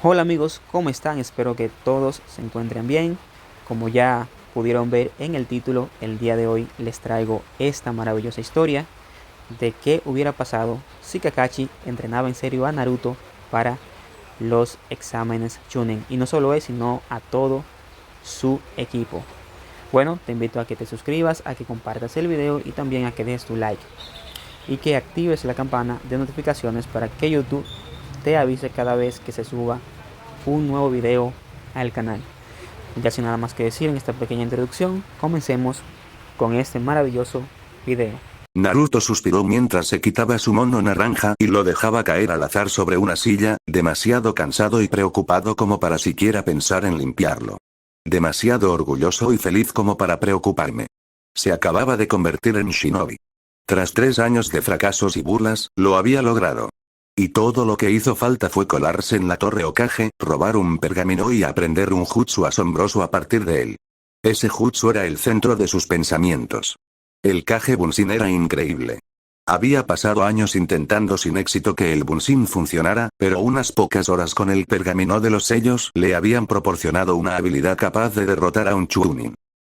Hola amigos, ¿cómo están? Espero que todos se encuentren bien. Como ya pudieron ver en el título, el día de hoy les traigo esta maravillosa historia de qué hubiera pasado si Kakashi entrenaba en serio a Naruto para los exámenes Chunin. Y no solo él, sino a todo su equipo. Bueno, te invito a que te suscribas, a que compartas el video y también a que dejes tu like. Y que actives la campana de notificaciones para que YouTube te avise cada vez que se suba un nuevo video al canal. Ya sin nada más que decir en esta pequeña introducción, comencemos con este maravilloso video. Naruto suspiró mientras se quitaba su mono naranja y lo dejaba caer al azar sobre una silla, demasiado cansado y preocupado como para siquiera pensar en limpiarlo. Demasiado orgulloso y feliz como para preocuparme. Se acababa de convertir en shinobi. Tras 3 años de fracasos y burlas, lo había logrado. Y todo lo que hizo falta fue colarse en la Torre Hokage, robar un pergamino y aprender un jutsu asombroso a partir de él. Ese jutsu era el centro de sus pensamientos. El Kage Bunshin era increíble. Había pasado años intentando sin éxito que el Bunshin funcionara, pero unas pocas horas con el pergamino de los sellos le habían proporcionado una habilidad capaz de derrotar a un Chunin.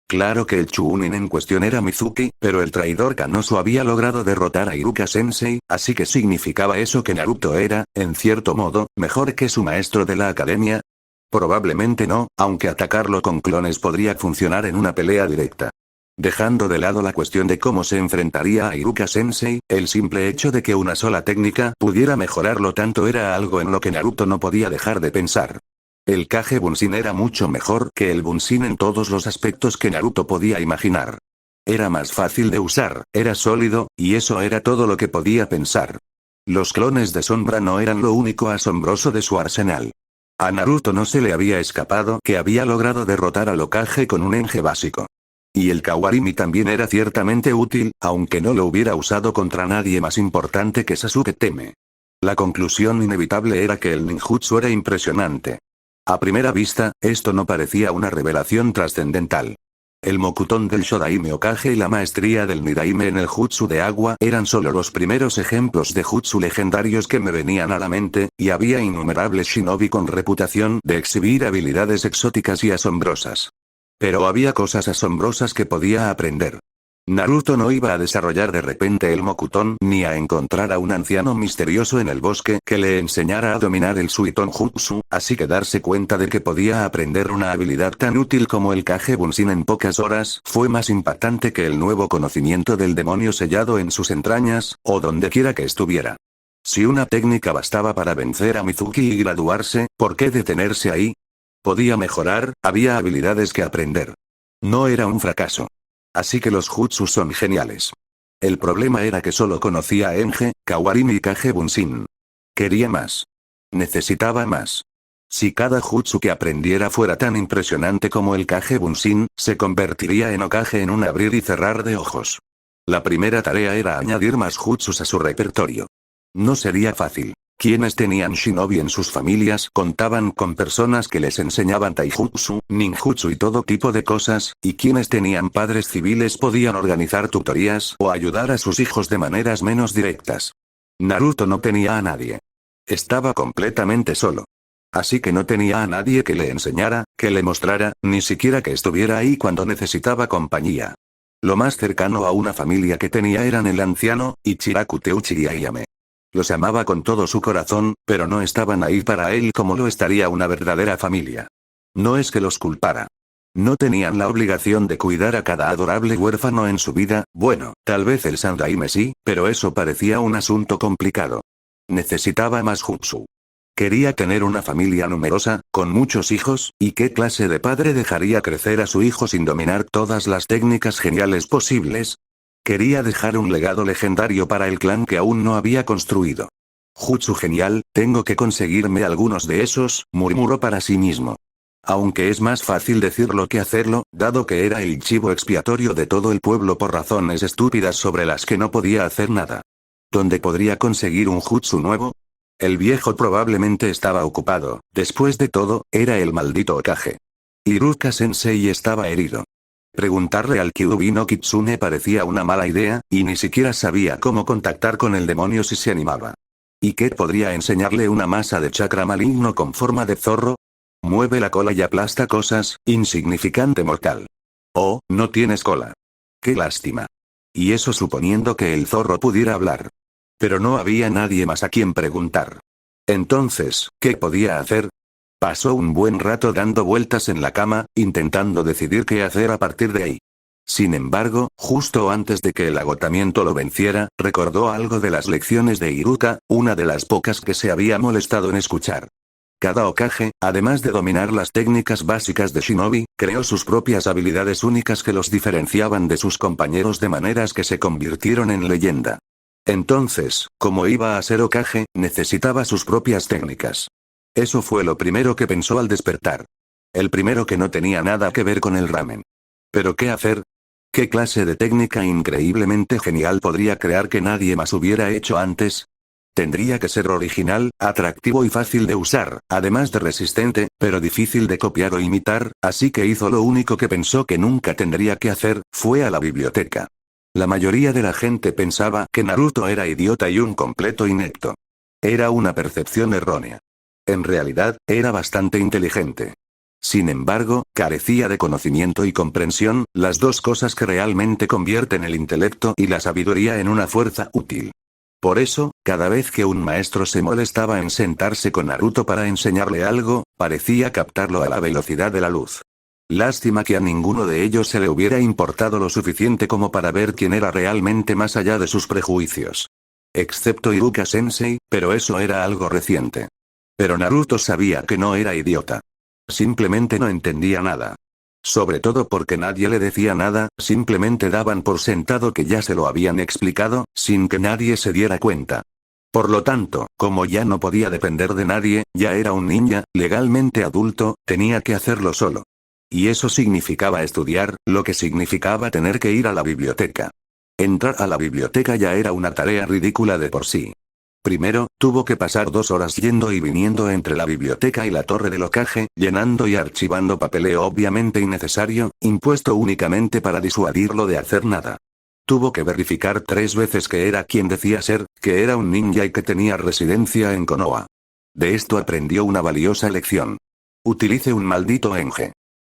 Claro que el Chunin en cuestión era Mizuki, pero el traidor Kanosu había logrado derrotar a Iruka Sensei, así que significaba eso que Naruto era, en cierto modo, mejor que su maestro de la academia. Probablemente no, aunque atacarlo con clones podría funcionar en una pelea directa. Dejando de lado la cuestión de cómo se enfrentaría a Iruka Sensei, el simple hecho de que una sola técnica pudiera mejorarlo tanto era algo en lo que Naruto no podía dejar de pensar. El Kage Bunshin era mucho mejor que el Bunshin en todos los aspectos que Naruto podía imaginar. Era más fácil de usar, era sólido, y eso era todo lo que podía pensar. Los clones de sombra no eran lo único asombroso de su arsenal. A Naruto no se le había escapado que había logrado derrotar al Hokage con un Enge básico. Y el Kawarimi también era ciertamente útil, aunque no lo hubiera usado contra nadie más importante que Sasuke Teme. La conclusión inevitable era que el ninjutsu era impresionante. A primera vista, esto no parecía una revelación trascendental. El Mokuton del Shodaime Hokage y la maestría del Nidaime en el jutsu de agua eran solo los primeros ejemplos de jutsu legendarios que me venían a la mente, y había innumerables shinobi con reputación de exhibir habilidades exóticas y asombrosas. Pero había cosas asombrosas que podía aprender. Naruto no iba a desarrollar de repente el Mokuton ni a encontrar a un anciano misterioso en el bosque que le enseñara a dominar el Suiton Jutsu, así que darse cuenta de que podía aprender una habilidad tan útil como el Kage Bunshin en pocas horas fue más impactante que el nuevo conocimiento del demonio sellado en sus entrañas, o donde quiera que estuviera. Si una técnica bastaba para vencer a Mizuki y graduarse, ¿por qué detenerse ahí? Podía mejorar, había habilidades que aprender. No era un fracaso. Así que los jutsus son geniales. El problema era que solo conocía a Enge, Kawarimi y Kage Bunshin. Quería más. Necesitaba más. Si cada jutsu que aprendiera fuera tan impresionante como el Kage Bunshin, se convertiría en Hokage en un abrir y cerrar de ojos. La primera tarea era añadir más jutsus a su repertorio. No sería fácil. Quienes tenían shinobi en sus familias contaban con personas que les enseñaban taijutsu, ninjutsu y todo tipo de cosas, y quienes tenían padres civiles podían organizar tutorías o ayudar a sus hijos de maneras menos directas. Naruto no tenía a nadie. Estaba completamente solo. Así que no tenía a nadie que le enseñara, que le mostrara, ni siquiera que estuviera ahí cuando necesitaba compañía. Lo más cercano a una familia que tenía eran el anciano, Ichiraku Teuchi y Ayame. Los amaba con todo su corazón, pero no estaban ahí para él como lo estaría una verdadera familia. No es que los culpara. No tenían la obligación de cuidar a cada adorable huérfano en su vida, bueno, tal vez el Sandaime sí, pero eso parecía un asunto complicado. Necesitaba más jutsu. Quería tener una familia numerosa, con muchos hijos, ¿y qué clase de padre dejaría crecer a su hijo sin dominar todas las técnicas geniales posibles? Quería dejar un legado legendario para el clan que aún no había construido. Jutsu genial, tengo que conseguirme algunos de esos, murmuró para sí mismo. Aunque es más fácil decirlo que hacerlo, dado que era el chivo expiatorio de todo el pueblo por razones estúpidas sobre las que no podía hacer nada. ¿Dónde podría conseguir un jutsu nuevo? El viejo probablemente estaba ocupado, después de todo, era el maldito Hokage. Iruka Sensei estaba herido. Preguntarle al Kyuubi no Kitsune parecía una mala idea, y ni siquiera sabía cómo contactar con el demonio si se animaba. ¿Y qué podría enseñarle una masa de chakra maligno con forma de zorro? Mueve la cola y aplasta cosas, insignificante mortal. Oh, no tienes cola. Qué lástima. Y eso suponiendo que el zorro pudiera hablar. Pero no había nadie más a quien preguntar. Entonces, ¿qué podía hacer? Pasó un buen rato dando vueltas en la cama, intentando decidir qué hacer a partir de ahí. Sin embargo, justo antes de que el agotamiento lo venciera, recordó algo de las lecciones de Iruka, una de las pocas que se había molestado en escuchar. Cada Hokage, además de dominar las técnicas básicas de Shinobi, creó sus propias habilidades únicas que los diferenciaban de sus compañeros de maneras que se convirtieron en leyenda. Entonces, como iba a ser Hokage, necesitaba sus propias técnicas. Eso fue lo primero que pensó al despertar. El primero que no tenía nada que ver con el ramen. ¿Pero qué hacer? ¿Qué clase de técnica increíblemente genial podría crear que nadie más hubiera hecho antes? Tendría que ser original, atractivo y fácil de usar, además de resistente, pero difícil de copiar o imitar, así que hizo lo único que pensó que nunca tendría que hacer, fue a la biblioteca. La mayoría de la gente pensaba que Naruto era idiota y un completo inepto. Era una percepción errónea. En realidad, era bastante inteligente. Sin embargo, carecía de conocimiento y comprensión, las dos cosas que realmente convierten el intelecto y la sabiduría en una fuerza útil. Por eso, cada vez que un maestro se molestaba en sentarse con Naruto para enseñarle algo, parecía captarlo a la velocidad de la luz. Lástima que a ninguno de ellos se le hubiera importado lo suficiente como para ver quién era realmente más allá de sus prejuicios. Excepto Iruka Sensei, pero eso era algo reciente. Pero Naruto sabía que no era idiota. Simplemente no entendía nada. Sobre todo porque nadie le decía nada, simplemente daban por sentado que ya se lo habían explicado, sin que nadie se diera cuenta. Por lo tanto, como ya no podía depender de nadie, ya era un ninja, legalmente adulto, tenía que hacerlo solo. Y eso significaba estudiar, lo que significaba tener que ir a la biblioteca. Entrar a la biblioteca ya era una tarea ridícula de por sí. Primero, tuvo que pasar 2 horas yendo y viniendo entre la biblioteca y la torre del Hokage, llenando y archivando papeleo obviamente innecesario, impuesto únicamente para disuadirlo de hacer nada. Tuvo que verificar 3 veces que era quien decía ser, que era un ninja y que tenía residencia en Konoha. De esto aprendió una valiosa lección. Utilice un maldito Enge.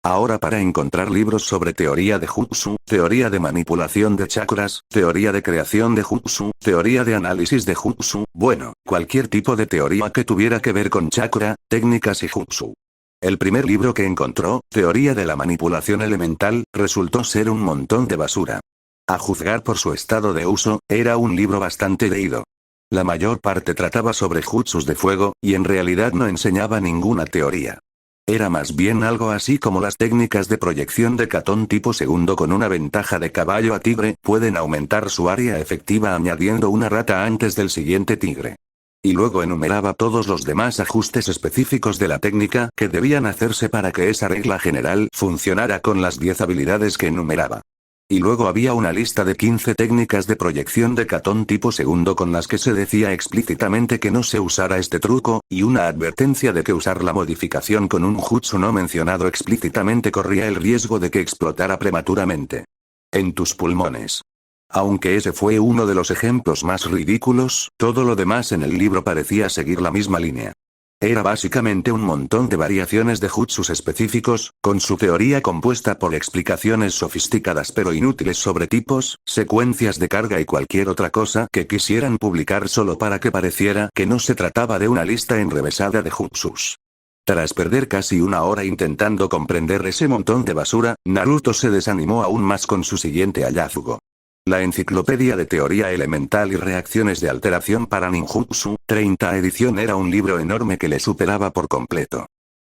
Ahora para encontrar libros sobre teoría de Jutsu, teoría de manipulación de chakras, teoría de creación de Jutsu, teoría de análisis de Jutsu, bueno, cualquier tipo de teoría que tuviera que ver con chakra, técnicas y Jutsu. El primer libro que encontró, Teoría de la manipulación elemental, resultó ser un montón de basura. A juzgar por su estado de uso, era un libro bastante leído. La mayor parte trataba sobre jutsus de fuego, y en realidad no enseñaba ninguna teoría. Era más bien algo así como las técnicas de proyección de Katon tipo segundo con una ventaja de caballo a tigre, pueden aumentar su área efectiva añadiendo una rata antes del siguiente tigre. Y luego enumeraba todos los demás ajustes específicos de la técnica que debían hacerse para que esa regla general funcionara con las 10 habilidades que enumeraba. Y luego había una lista de 15 técnicas de proyección de Katon tipo segundo con las que se decía explícitamente que no se usara este truco, y una advertencia de que usar la modificación con un jutsu no mencionado explícitamente corría el riesgo de que explotara prematuramente. En tus pulmones. Aunque ese fue uno de los ejemplos más ridículos, todo lo demás en el libro parecía seguir la misma línea. Era básicamente un montón de variaciones de jutsus específicos, con su teoría compuesta por explicaciones sofisticadas pero inútiles sobre tipos, secuencias de carga y cualquier otra cosa que quisieran publicar solo para que pareciera que no se trataba de una lista enrevesada de jutsus. Tras perder casi 1 hora intentando comprender ese montón de basura, Naruto se desanimó aún más con su siguiente hallazgo. La Enciclopedia de Teoría Elemental y Reacciones de Alteración para Ninjutsu, 30 edición era un libro enorme que le superaba por completo.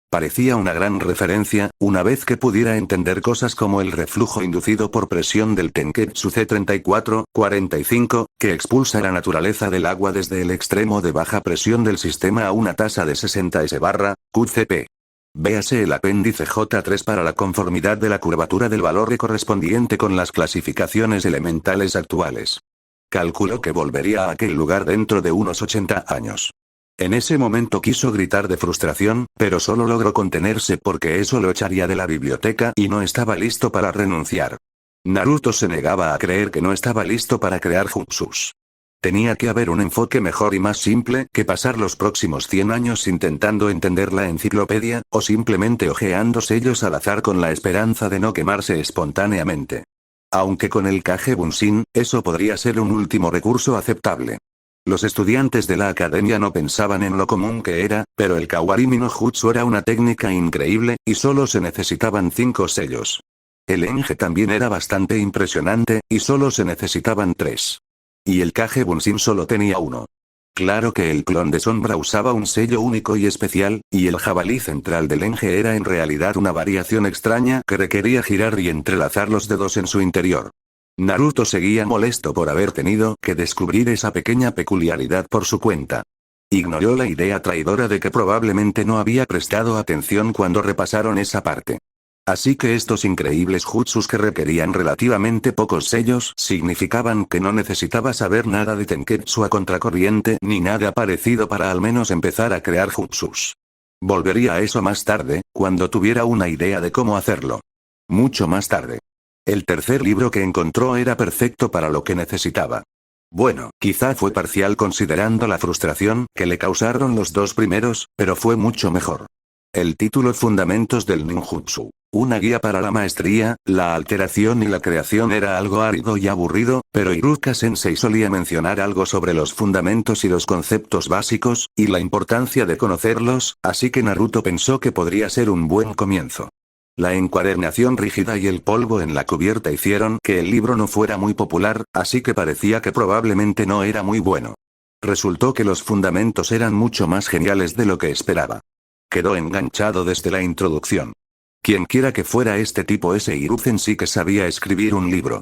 Parecía una gran referencia, una vez que pudiera entender cosas como el reflujo inducido por presión del Tenketsu C34-45, que expulsa la naturaleza del agua desde el extremo de baja presión del sistema a una tasa de 60 s/QCP. Véase el apéndice J3 para la conformidad de la curvatura del valor correspondiente con las clasificaciones elementales actuales. Calculó que volvería a aquel lugar dentro de unos 80 años. En ese momento quiso gritar de frustración, pero solo logró contenerse porque eso lo echaría de la biblioteca y no estaba listo para renunciar. Naruto se negaba a creer que no estaba listo para crear jutsus. Tenía que haber un enfoque mejor y más simple que pasar los próximos 100 años intentando entender la enciclopedia, o simplemente hojeando sellos al azar con la esperanza de no quemarse espontáneamente. Aunque con el Kage Bunshin, eso podría ser un último recurso aceptable. Los estudiantes de la academia no pensaban en lo común que era, pero el Kawarimi no Jutsu era una técnica increíble, y solo se necesitaban 5 sellos. El Enge también era bastante impresionante, y solo se necesitaban 3. Y el Kage Bunshin solo tenía 1. Claro que el clon de sombra usaba un sello único y especial, y el jabalí central del Enge era en realidad una variación extraña que requería girar y entrelazar los dedos en su interior. Naruto seguía molesto por haber tenido que descubrir esa pequeña peculiaridad por su cuenta. Ignoró la idea traidora de que probablemente no había prestado atención cuando repasaron esa parte. Así que estos increíbles jutsus que requerían relativamente pocos sellos significaban que no necesitaba saber nada de Tenketsu a contracorriente ni nada parecido para al menos empezar a crear jutsus. Volvería a eso más tarde, cuando tuviera una idea de cómo hacerlo. Mucho más tarde. El tercer libro que encontró era perfecto para lo que necesitaba. Bueno, quizá fue parcial considerando la frustración que le causaron los 2 primeros, pero fue mucho mejor. El título Fundamentos del Ninjutsu. Una guía para la maestría, la alteración y la creación era algo árido y aburrido, pero Iruka-sensei solía mencionar algo sobre los fundamentos y los conceptos básicos, y la importancia de conocerlos, así que Naruto pensó que podría ser un buen comienzo. La encuadernación rígida y el polvo en la cubierta hicieron que el libro no fuera muy popular, así que parecía que probablemente no era muy bueno. Resultó que los fundamentos eran mucho más geniales de lo que esperaba. Quedó enganchado desde la introducción. Quienquiera que fuera este tipo, ese Hiruzen sí que sabía escribir un libro.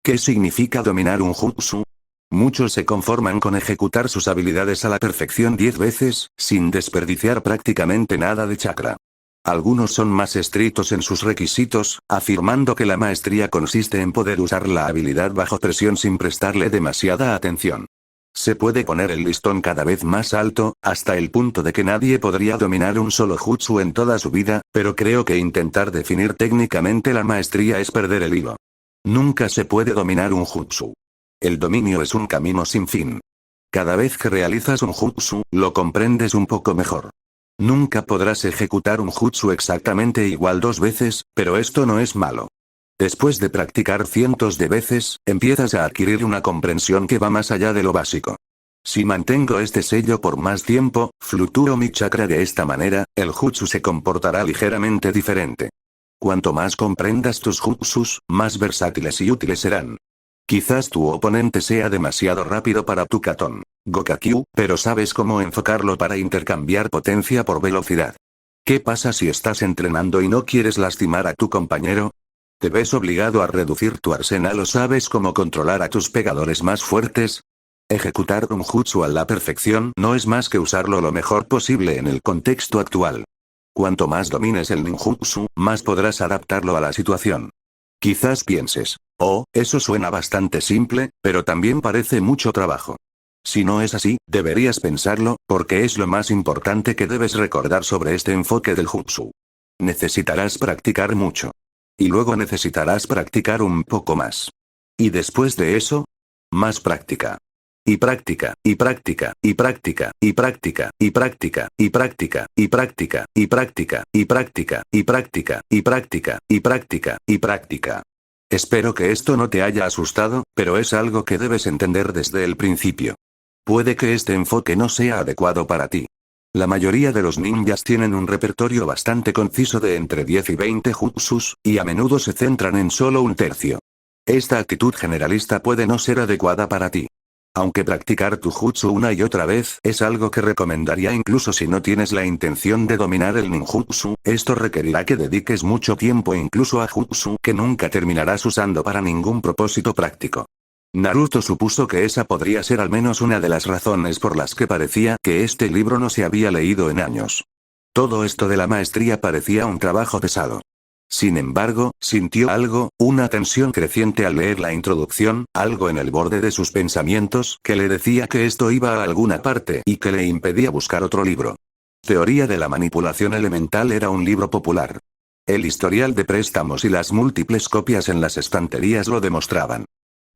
¿Qué significa dominar un jutsu? Muchos se conforman con ejecutar sus habilidades a la perfección 10 veces, sin desperdiciar prácticamente nada de chakra. Algunos son más estrictos en sus requisitos, afirmando que la maestría consiste en poder usar la habilidad bajo presión sin prestarle demasiada atención. Se puede poner el listón cada vez más alto, hasta el punto de que nadie podría dominar un solo jutsu en toda su vida, pero creo que intentar definir técnicamente la maestría es perder el hilo. Nunca se puede dominar un jutsu. El dominio es un camino sin fin. Cada vez que realizas un jutsu, lo comprendes un poco mejor. Nunca podrás ejecutar un jutsu exactamente igual 2 veces, pero esto no es malo. Después de practicar cientos de veces, empiezas a adquirir una comprensión que va más allá de lo básico. Si mantengo este sello por más tiempo, flutúo mi chakra de esta manera, el jutsu se comportará ligeramente diferente. Cuanto más comprendas tus jutsus, más versátiles y útiles serán. Quizás tu oponente sea demasiado rápido para tu Katon Gokakyu, pero sabes cómo enfocarlo para intercambiar potencia por velocidad. ¿Qué pasa si estás entrenando y no quieres lastimar a tu compañero? ¿Te ves obligado a reducir tu arsenal o sabes cómo controlar a tus pegadores más fuertes? Ejecutar un jutsu a la perfección no es más que usarlo lo mejor posible en el contexto actual. Cuanto más domines el ninjutsu, más podrás adaptarlo a la situación. Quizás pienses, oh, eso suena bastante simple, pero también parece mucho trabajo. Si no es así, deberías pensarlo, porque es lo más importante que debes recordar sobre este enfoque del jutsu. Necesitarás practicar mucho. Y luego necesitarás practicar un poco más. Y después de eso, más práctica. Y práctica, y práctica, y práctica, y práctica, y práctica, y práctica, y práctica, y práctica, y práctica, y práctica, y práctica, y práctica, y práctica. Espero que esto no te haya asustado, pero es algo que debes entender desde el principio. Puede que este enfoque no sea adecuado para ti. La mayoría de los ninjas tienen un repertorio bastante conciso de entre 10 y 20 jutsus, y a menudo se centran en solo un tercio. Esta actitud generalista puede no ser adecuada para ti. Aunque practicar tu jutsu una y otra vez es algo que recomendaría incluso si no tienes la intención de dominar el ninjutsu, esto requerirá que dediques mucho tiempo incluso a jutsu que nunca terminarás usando para ningún propósito práctico. Naruto supuso que esa podría ser al menos una de las razones por las que parecía que este libro no se había leído en años. Todo esto de la maestría parecía un trabajo pesado. Sin embargo, sintió algo, una tensión creciente al leer la introducción, algo en el borde de sus pensamientos que le decía que esto iba a alguna parte y que le impedía buscar otro libro. Teoría de la manipulación elemental era un libro popular. El historial de préstamos y las múltiples copias en las estanterías lo demostraban.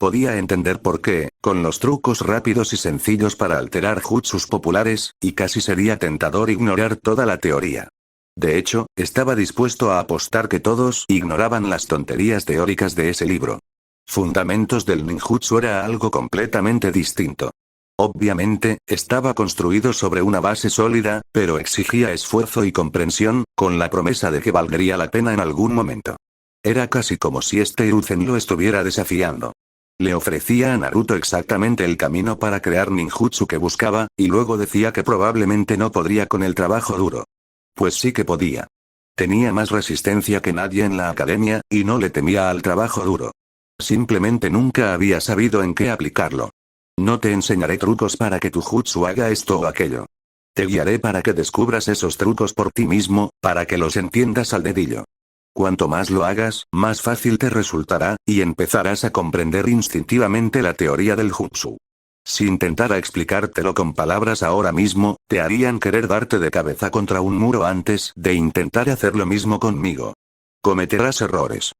Podía entender por qué, con los trucos rápidos y sencillos para alterar jutsus populares, y casi sería tentador ignorar toda la teoría. De hecho, estaba dispuesto a apostar que todos ignoraban las tonterías teóricas de ese libro. Fundamentos del ninjutsu era algo completamente distinto. Obviamente, estaba construido sobre una base sólida, pero exigía esfuerzo y comprensión, con la promesa de que valdría la pena en algún momento. Era casi como si este Hiruzen lo estuviera desafiando. Le ofrecía a Naruto exactamente el camino para crear ninjutsu que buscaba, y luego decía que probablemente no podría con el trabajo duro. Pues sí que podía. Tenía más resistencia que nadie en la academia, y no le temía al trabajo duro. Simplemente nunca había sabido en qué aplicarlo. No te enseñaré trucos para que tu jutsu haga esto o aquello. Te guiaré para que descubras esos trucos por ti mismo, para que los entiendas al dedillo. Cuanto más lo hagas, más fácil te resultará, y empezarás a comprender instintivamente la teoría del jutsu. Si intentara explicártelo con palabras ahora mismo, te harían querer darte de cabeza contra un muro antes de intentar hacer lo mismo conmigo. Cometerás errores.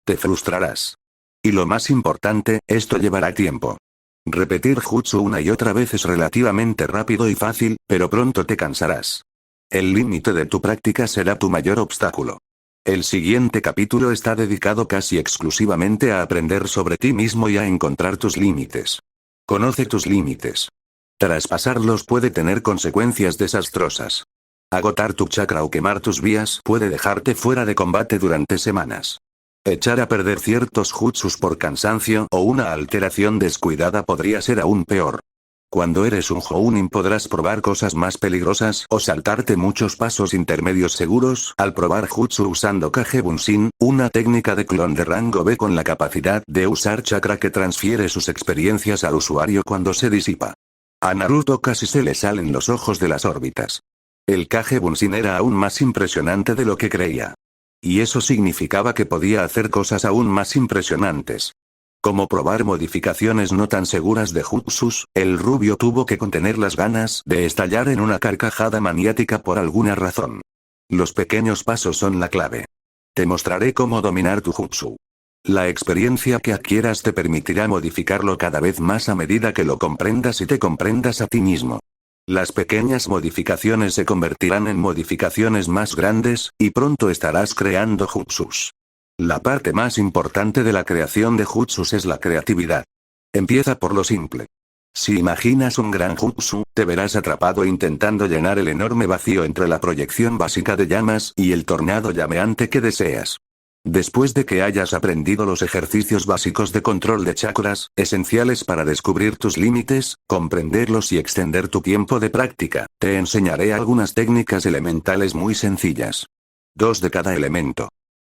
Te frustrarás. Y lo más importante, esto llevará tiempo. Repetir jutsu una y otra vez es relativamente rápido y fácil, pero pronto te cansarás. El límite de tu práctica será tu mayor obstáculo. El siguiente capítulo está dedicado casi exclusivamente a aprender sobre ti mismo y a encontrar tus límites. Conoce tus límites. Traspasarlos puede tener consecuencias desastrosas. Agotar tu chakra o quemar tus vías puede dejarte fuera de combate durante semanas. Echar a perder ciertos jutsus por cansancio o una alteración descuidada podría ser aún peor. Cuando eres un Jounin podrás probar cosas más peligrosas o saltarte muchos pasos intermedios seguros al probar jutsu usando Kage Bunshin, una técnica de clon de rango B con la capacidad de usar chakra que transfiere sus experiencias al usuario cuando se disipa. A Naruto casi se le salen los ojos de las órbitas. El Kage Bunshin era aún más impresionante de lo que creía. Y eso significaba que podía hacer cosas aún más impresionantes. Como probar modificaciones no tan seguras de jutsus, el rubio tuvo que contener las ganas de estallar en una carcajada maniática por alguna razón. Los pequeños pasos son la clave. Te mostraré cómo dominar tu jutsu. La experiencia que adquieras te permitirá modificarlo cada vez más a medida que lo comprendas y te comprendas a ti mismo. Las pequeñas modificaciones se convertirán en modificaciones más grandes, y pronto estarás creando jutsus. La parte más importante de la creación de jutsus es la creatividad. Empieza por lo simple. Si imaginas un gran jutsu, te verás atrapado intentando llenar el enorme vacío entre la proyección básica de llamas y el tornado llameante que deseas. Después de que hayas aprendido los ejercicios básicos de control de chakras, esenciales para descubrir tus límites, comprenderlos y extender tu tiempo de práctica, te enseñaré algunas técnicas elementales muy sencillas. 2 de cada elemento.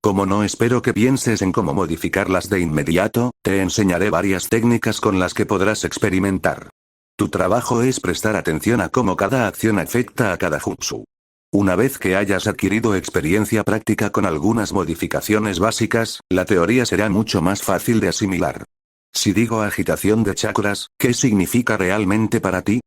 Como no espero que pienses en cómo modificarlas de inmediato, te enseñaré varias técnicas con las que podrás experimentar. Tu trabajo es prestar atención a cómo cada acción afecta a cada jutsu. Una vez que hayas adquirido experiencia práctica con algunas modificaciones básicas, la teoría será mucho más fácil de asimilar. Si digo agitación de chakras, ¿qué significa realmente para ti?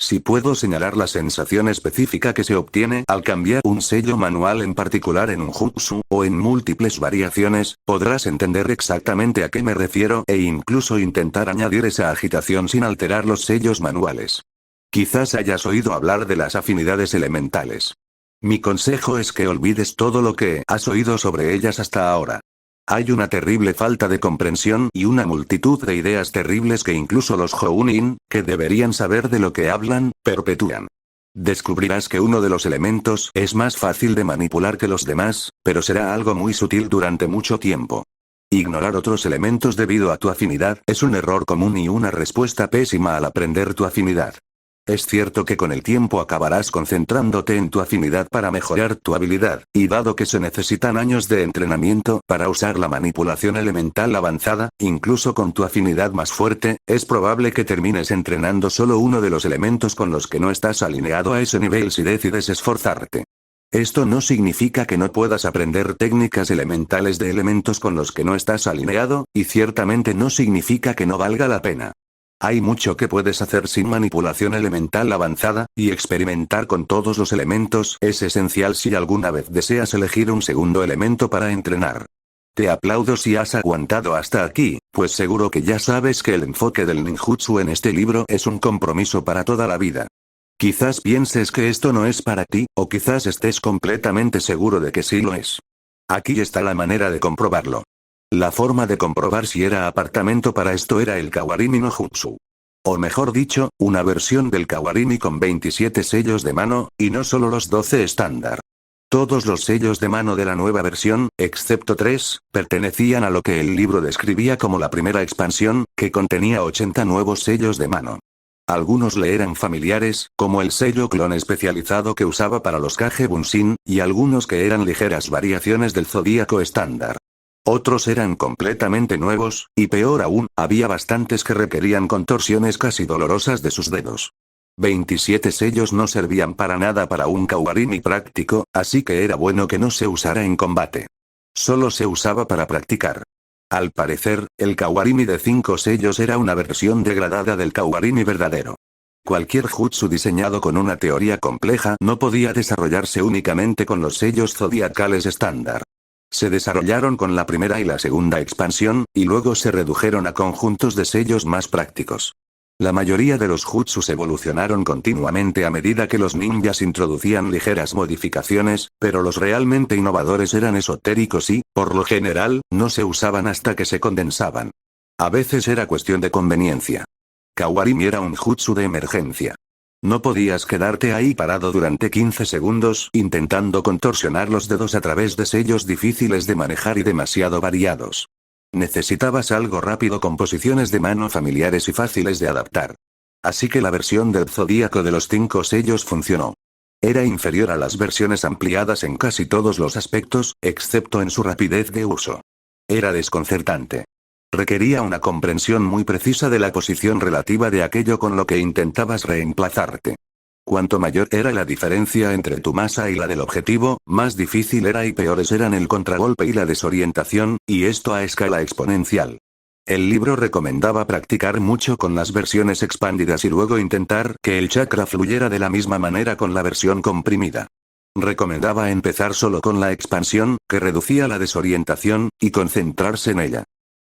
Si puedo señalar la sensación específica que se obtiene al cambiar un sello manual en particular en un jutsu, o en múltiples variaciones, podrás entender exactamente a qué me refiero e incluso intentar añadir esa agitación sin alterar los sellos manuales. Quizás hayas oído hablar de las afinidades elementales. Mi consejo es que olvides todo lo que has oído sobre ellas hasta ahora. Hay una terrible falta de comprensión y una multitud de ideas terribles que incluso los Jounin, que deberían saber de lo que hablan, perpetúan. Descubrirás que uno de los elementos es más fácil de manipular que los demás, pero será algo muy sutil durante mucho tiempo. Ignorar otros elementos debido a tu afinidad es un error común y una respuesta pésima al aprender tu afinidad. Es cierto que con el tiempo acabarás concentrándote en tu afinidad para mejorar tu habilidad, y dado que se necesitan años de entrenamiento para usar la manipulación elemental avanzada, incluso con tu afinidad más fuerte, es probable que termines entrenando solo uno de los elementos con los que no estás alineado a ese nivel si decides esforzarte. Esto no significa que no puedas aprender técnicas elementales de elementos con los que no estás alineado, y ciertamente no significa que no valga la pena. Hay mucho que puedes hacer sin manipulación elemental avanzada, y experimentar con todos los elementos es esencial si alguna vez deseas elegir un segundo elemento para entrenar. Te aplaudo si has aguantado hasta aquí, pues seguro que ya sabes que el enfoque del ninjutsu en este libro es un compromiso para toda la vida. Quizás pienses que esto no es para ti, o quizás estés completamente seguro de que sí lo es. Aquí está la manera de comprobarlo. La forma de comprobar si era apartamento para esto era el Kawarimi no Jutsu. O mejor dicho, una versión del Kawarimi con 27 sellos de mano, y no solo los 12 estándar. Todos los sellos de mano de la nueva versión, excepto 3, pertenecían a lo que el libro describía como la primera expansión, que contenía 80 nuevos sellos de mano. Algunos le eran familiares, como el sello clon especializado que usaba para los Kage Bunshin, y algunos que eran ligeras variaciones del zodíaco estándar. Otros eran completamente nuevos, y peor aún, había bastantes que requerían contorsiones casi dolorosas de sus dedos. 27 sellos no servían para nada para un Kawarimi práctico, así que era bueno que no se usara en combate. Solo se usaba para practicar. Al parecer, el Kawarimi de 5 sellos era una versión degradada del Kawarimi verdadero. Cualquier jutsu diseñado con una teoría compleja no podía desarrollarse únicamente con los sellos zodiacales estándar. Se desarrollaron con la primera y la segunda expansión, y luego se redujeron a conjuntos de sellos más prácticos. La mayoría de los jutsus evolucionaron continuamente a medida que los ninjas introducían ligeras modificaciones, pero los realmente innovadores eran esotéricos y, por lo general, no se usaban hasta que se condensaban. A veces era cuestión de conveniencia. Kawarimi era un jutsu de emergencia. No podías quedarte ahí parado durante 15 segundos intentando contorsionar los dedos a través de sellos difíciles de manejar y demasiado variados. Necesitabas algo rápido con posiciones de mano familiares y fáciles de adaptar. Así que la versión del zodíaco de los 5 sellos funcionó. Era inferior a las versiones ampliadas en casi todos los aspectos, excepto en su rapidez de uso. Era desconcertante. Requería una comprensión muy precisa de la posición relativa de aquello con lo que intentabas reemplazarte. Cuanto mayor era la diferencia entre tu masa y la del objetivo, más difícil era y peores eran el contragolpe y la desorientación, y esto a escala exponencial. El libro recomendaba practicar mucho con las versiones expandidas y luego intentar que el chakra fluyera de la misma manera con la versión comprimida. Recomendaba empezar solo con la expansión, que reducía la desorientación, y concentrarse en ella.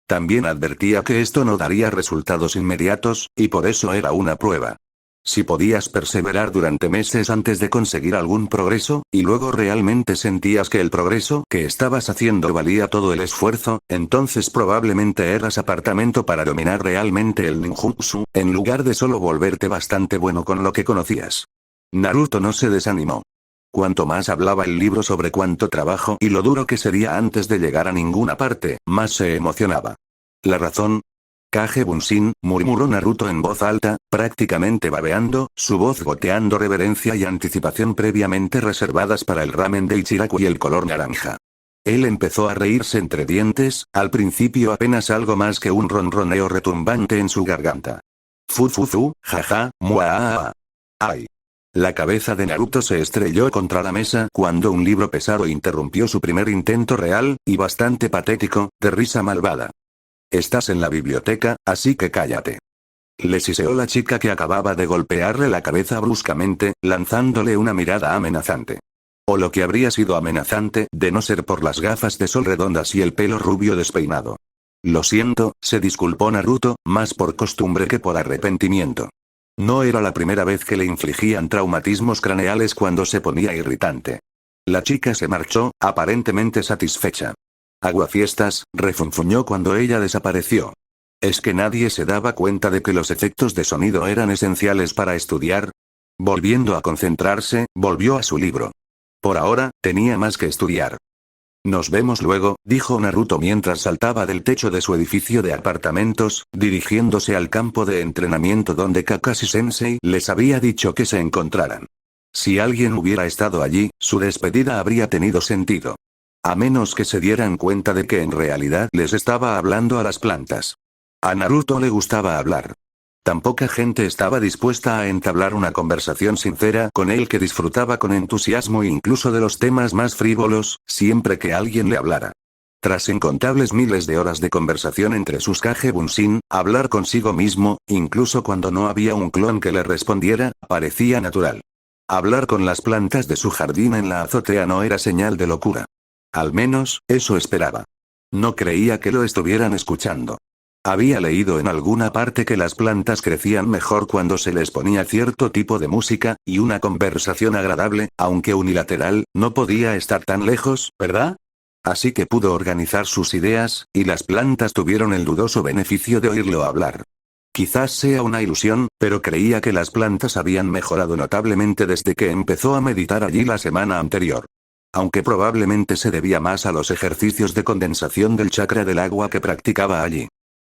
También advertía que esto no daría resultados inmediatos, y por eso era una prueba. Si podías perseverar durante meses antes de conseguir algún progreso, y luego realmente sentías que el progreso que estabas haciendo valía todo el esfuerzo, entonces probablemente eras apartamento para dominar realmente el ninjutsu, en lugar de solo volverte bastante bueno con lo que conocías. Naruto no se desanimó. Cuanto más hablaba el libro sobre cuánto trabajo y lo duro que sería antes de llegar a ninguna parte, más se emocionaba. ¿La razón? Kage Bunshin, murmuró Naruto en voz alta, prácticamente babeando, su voz goteando reverencia y anticipación previamente reservadas para el ramen de Ichiraku y el color naranja. Él empezó a reírse entre dientes, al principio apenas algo más que un ronroneo retumbante en su garganta. Fu, jaja, muaa. Ay. La cabeza de Naruto se estrelló contra la mesa cuando un libro pesado interrumpió su primer intento real, y bastante patético, de risa malvada. Estás en la biblioteca, así que cállate. Le siseó la chica que acababa de golpearle la cabeza bruscamente, lanzándole una mirada amenazante. O lo que habría sido amenazante, de no ser por las gafas de sol redondas y el pelo rubio despeinado. Lo siento, se disculpó Naruto, más por costumbre que por arrepentimiento. No era la primera vez que le infligían traumatismos craneales cuando se ponía irritante. La chica se marchó, aparentemente satisfecha. Aguafiestas, refunfuñó cuando ella desapareció. ¿Es que nadie se daba cuenta de que los efectos de sonido eran esenciales para estudiar? Volviendo a concentrarse, volvió a su libro. Por ahora, tenía más que estudiar. Nos vemos luego, dijo Naruto mientras saltaba del techo de su edificio de apartamentos, dirigiéndose al campo de entrenamiento donde Kakashi-sensei les había dicho que se encontraran. Si alguien hubiera estado allí, su despedida habría tenido sentido. A menos que se dieran cuenta de que en realidad les estaba hablando a las plantas. A Naruto le gustaba hablar. Tan poca gente estaba dispuesta a entablar una conversación sincera con él que disfrutaba con entusiasmo incluso de los temas más frívolos, siempre que alguien le hablara. Tras incontables miles de horas de conversación entre sus Kage Bunshin, hablar consigo mismo, incluso cuando no había un clon que le respondiera, parecía natural. Hablar con las plantas de su jardín en la azotea no era señal de locura. Al menos, eso esperaba. No creía que lo estuvieran escuchando. Había leído en alguna parte que las plantas crecían mejor cuando se les ponía cierto tipo de música, y una conversación agradable, aunque unilateral, no podía estar tan lejos, ¿verdad? Así que pudo organizar sus ideas, y las plantas tuvieron el dudoso beneficio de oírlo hablar. Quizás sea una ilusión, pero creía que las plantas habían mejorado notablemente desde que empezó a meditar allí la semana anterior. Aunque probablemente se debía más a los ejercicios de condensación del chakra del agua que practicaba allí.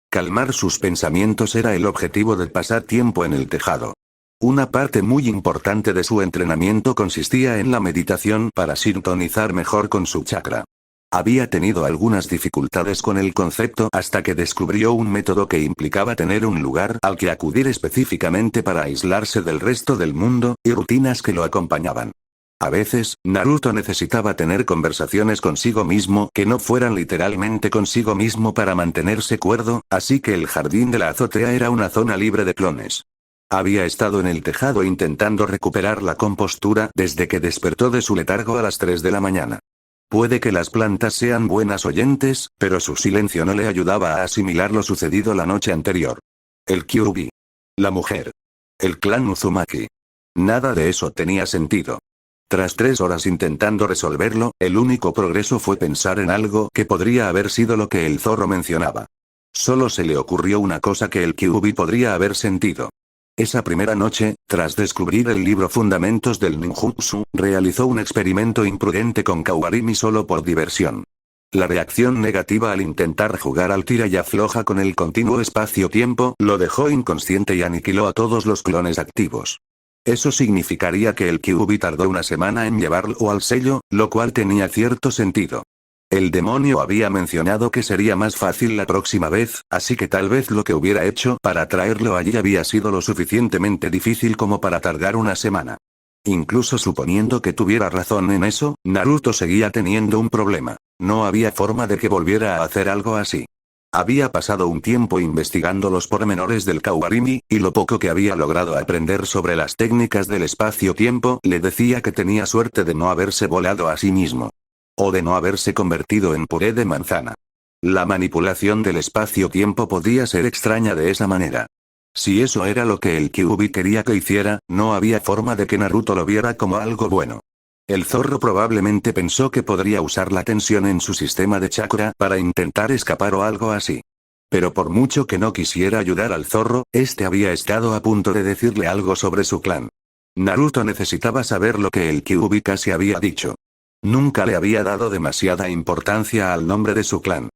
Calmar sus pensamientos era el objetivo de pasar tiempo en el tejado. Una parte muy importante de su entrenamiento consistía en la meditación para sintonizar mejor con su chakra. Había tenido algunas dificultades con el concepto hasta que descubrió un método que implicaba tener un lugar al que acudir específicamente para aislarse del resto del mundo, y rutinas que lo acompañaban. A veces, Naruto necesitaba tener conversaciones consigo mismo que no fueran literalmente consigo mismo para mantenerse cuerdo, así que el jardín de la azotea era una zona libre de clones. Había estado en el tejado intentando recuperar la compostura desde que despertó de su letargo a las 3 de la mañana. Puede que las plantas sean buenas oyentes, pero su silencio no le ayudaba a asimilar lo sucedido la noche anterior. El Kyuubi. La mujer. El clan Uzumaki. Nada de eso tenía sentido. Tras 3 horas intentando resolverlo, el único progreso fue pensar en algo que podría haber sido lo que el zorro mencionaba. Solo se le ocurrió una cosa que el Kyuubi podría haber sentido. Esa primera noche, tras descubrir el libro Fundamentos del Ninjutsu, realizó un experimento imprudente con Kawabimi solo por diversión. La reacción negativa al intentar jugar al tira y afloja con el continuo espacio-tiempo lo dejó inconsciente y aniquiló a todos los clones activos. Eso significaría que el Kyuubi tardó una semana en llevarlo al sello, lo cual tenía cierto sentido. El demonio había mencionado que sería más fácil la próxima vez, así que tal vez lo que hubiera hecho para traerlo allí había sido lo suficientemente difícil como para tardar una semana. Incluso suponiendo que tuviera razón en eso, Naruto seguía teniendo un problema. No había forma de que volviera a hacer algo así. Había pasado un tiempo investigando los pormenores del Kawabimi, y lo poco que había logrado aprender sobre las técnicas del espacio-tiempo le decía que tenía suerte de no haberse volado a sí mismo. O de no haberse convertido en puré de manzana. La manipulación del espacio-tiempo podía ser extraña de esa manera. Si eso era lo que el Kyuubi quería que hiciera, no había forma de que Naruto lo viera como algo bueno. El zorro probablemente pensó que podría usar la tensión en su sistema de chakra para intentar escapar o algo así. Pero por mucho que no quisiera ayudar al zorro, este había estado a punto de decirle algo sobre su clan. Naruto necesitaba saber lo que el Kyuubi casi había dicho. Nunca le había dado demasiada importancia al nombre de su clan.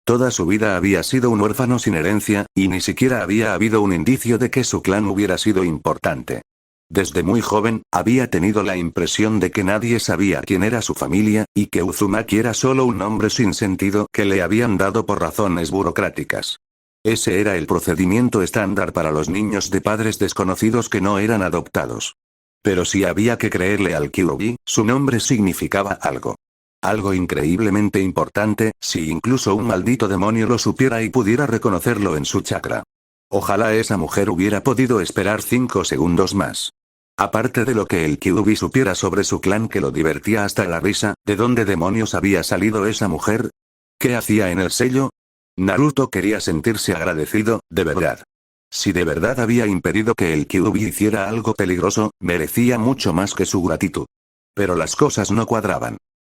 Toda su vida había sido un huérfano sin herencia, y ni siquiera había habido un indicio de que su clan hubiera sido importante. Desde muy joven, había tenido la impresión de que nadie sabía quién era su familia, y que Uzumaki era solo un nombre sin sentido que le habían dado por razones burocráticas. Ese era el procedimiento estándar para los niños de padres desconocidos que no eran adoptados. Pero si había que creerle al Kyuubi, su nombre significaba algo. Algo increíblemente importante, si incluso un maldito demonio lo supiera y pudiera reconocerlo en su chakra. Ojalá esa mujer hubiera podido esperar 5 segundos más. Aparte de lo que el Kyuubi supiera sobre su clan que lo divertía hasta la risa, ¿de dónde demonios había salido esa mujer? ¿Qué hacía en el sello? Naruto quería sentirse agradecido, de verdad. Si de verdad había impedido que el Kyuubi hiciera algo peligroso, merecía mucho más que su gratitud. Pero las cosas no cuadraban.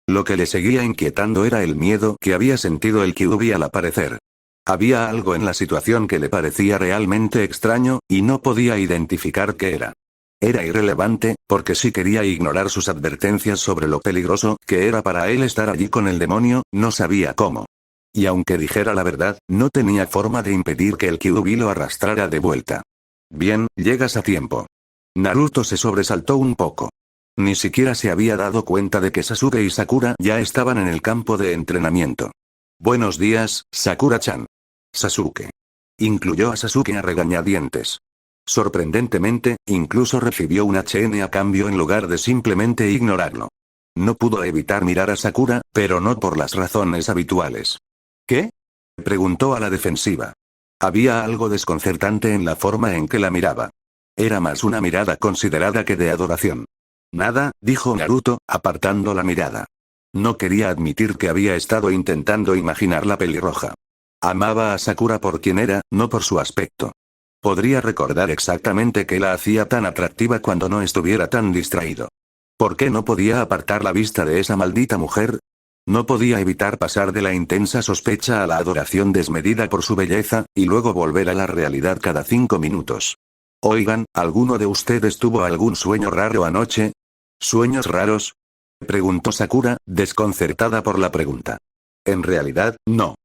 Lo que le seguía inquietando era el miedo que había sentido el Kyuubi al aparecer. Había algo en la situación que le parecía realmente extraño, y no podía identificar qué era. Era irrelevante, porque si quería ignorar sus advertencias sobre lo peligroso que era para él estar allí con el demonio, no sabía cómo. Y aunque dijera la verdad, no tenía forma de impedir que el Kyuubi lo arrastrara de vuelta. Bien, llegas a tiempo. Naruto se sobresaltó un poco. Ni siquiera se había dado cuenta de que Sasuke y Sakura ya estaban en el campo de entrenamiento. Buenos días, Sakura-chan. Sasuke. Incluyó a Sasuke a regañadientes. Sorprendentemente, incluso recibió un HN a cambio en lugar de simplemente ignorarlo. No pudo evitar mirar a Sakura, pero no por las razones habituales. ¿Qué? Preguntó a la defensiva. Había algo desconcertante en la forma en que la miraba. Era más una mirada considerada que de adoración. Nada, dijo Naruto, apartando la mirada. No quería admitir que había estado intentando imaginar la pelirroja. Amaba a Sakura por quien era, no por su aspecto. Podría recordar exactamente qué la hacía tan atractiva cuando no estuviera tan distraído. ¿Por qué no podía apartar la vista de esa maldita mujer? No podía evitar pasar de la intensa sospecha a la adoración desmedida por su belleza, y luego volver a la realidad cada 5 minutos. Oigan, ¿alguno de ustedes tuvo algún sueño raro anoche? ¿Sueños raros?, preguntó Sakura, desconcertada por la pregunta. En realidad, no.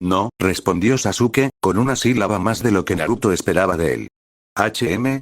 No, respondió Sasuke, con una sílaba más de lo que Naruto esperaba de él.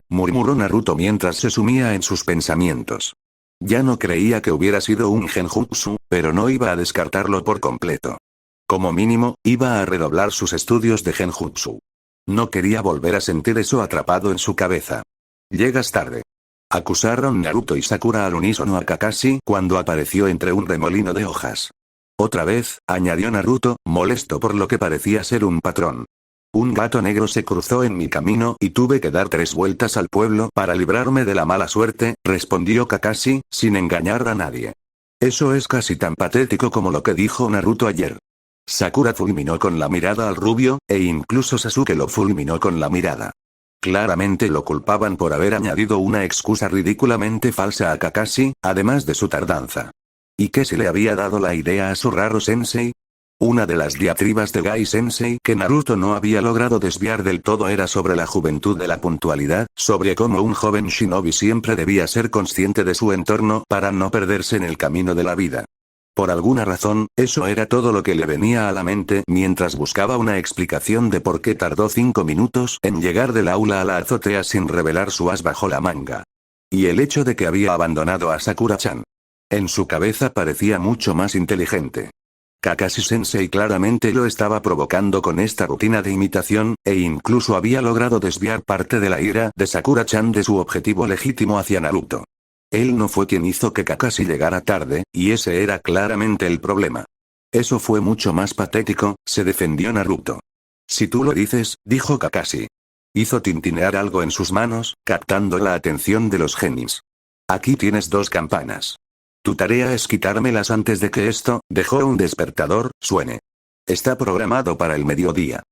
Murmuró Naruto mientras se sumía en sus pensamientos. Ya no creía que hubiera sido un genjutsu, pero no iba a descartarlo por completo. Como mínimo, iba a redoblar sus estudios de genjutsu. No quería volver a sentir eso atrapado en su cabeza. Llegas tarde. Acusaron Naruto y Sakura al unísono a Kakashi cuando apareció entre un remolino de hojas. Otra vez, añadió Naruto, molesto por lo que parecía ser un patrón. Un gato negro se cruzó en mi camino y tuve que dar 3 vueltas al pueblo para librarme de la mala suerte, respondió Kakashi, sin engañar a nadie. Eso es casi tan patético como lo que dijo Naruto ayer. Sakura fulminó con la mirada al rubio, e incluso Sasuke lo fulminó con la mirada. Claramente lo culpaban por haber añadido una excusa ridículamente falsa a Kakashi, además de su tardanza. ¿Y qué se le había dado la idea a Suraru-sensei? Una de las diatribas de Gai-sensei que Naruto no había logrado desviar del todo era sobre la juventud de la puntualidad, sobre cómo un joven shinobi siempre debía ser consciente de su entorno para no perderse en el camino de la vida. Por alguna razón, eso era todo lo que le venía a la mente mientras buscaba una explicación de por qué tardó 5 minutos en llegar del aula a la azotea sin revelar su as bajo la manga. Y el hecho de que había abandonado a Sakura-chan. En su cabeza parecía mucho más inteligente. Kakashi-sensei claramente lo estaba provocando con esta rutina de imitación, e incluso había logrado desviar parte de la ira de Sakura-chan de su objetivo legítimo hacia Naruto. Él no fue quien hizo que Kakashi llegara tarde, y ese era claramente el problema. Eso fue mucho más patético, se defendió Naruto. Si tú lo dices, dijo Kakashi. Hizo tintinear algo en sus manos, captando la atención de los genis. Aquí tienes 2 campanas. Tu tarea es quitármelas antes de que esto, dejó un despertador, suene. Está programado para el mediodía.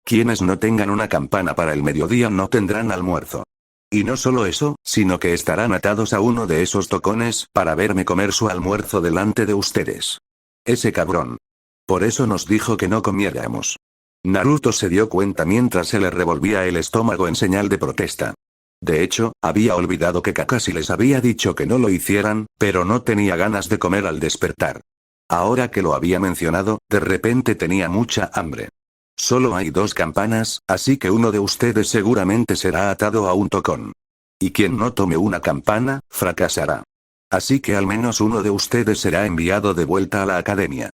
Quienes no tengan una campana para el mediodía no tendrán almuerzo. Y no solo eso, sino que estarán atados a uno de esos tocones para verme comer su almuerzo delante de ustedes. Ese cabrón. Por eso nos dijo que no comiéramos. Naruto se dio cuenta mientras se le revolvía el estómago en señal de protesta. De hecho, había olvidado que Kakashi les había dicho que no lo hicieran, pero no tenía ganas de comer al despertar. Ahora que lo había mencionado, de repente tenía mucha hambre. Solo hay 2 campanas, así que uno de ustedes seguramente será atado a un tocón. Y quien no tome una campana, fracasará. Así que al menos uno de ustedes será enviado de vuelta a la academia.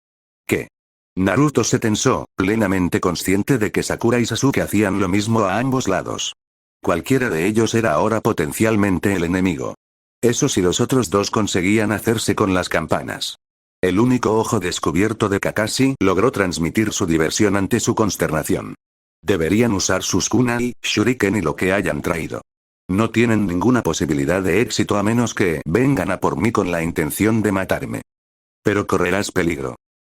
¿Qué? Naruto se tensó, plenamente consciente de que Sakura y Sasuke hacían lo mismo a ambos lados. Cualquiera de ellos era ahora potencialmente el enemigo. Eso si los otros 2 conseguían hacerse con las campanas. El único ojo descubierto de Kakashi logró transmitir su diversión ante su consternación. Deberían usar sus kunai, shuriken y lo que hayan traído. No tienen ninguna posibilidad de éxito a menos que vengan a por mí con la intención de matarme. Pero correrás peligro.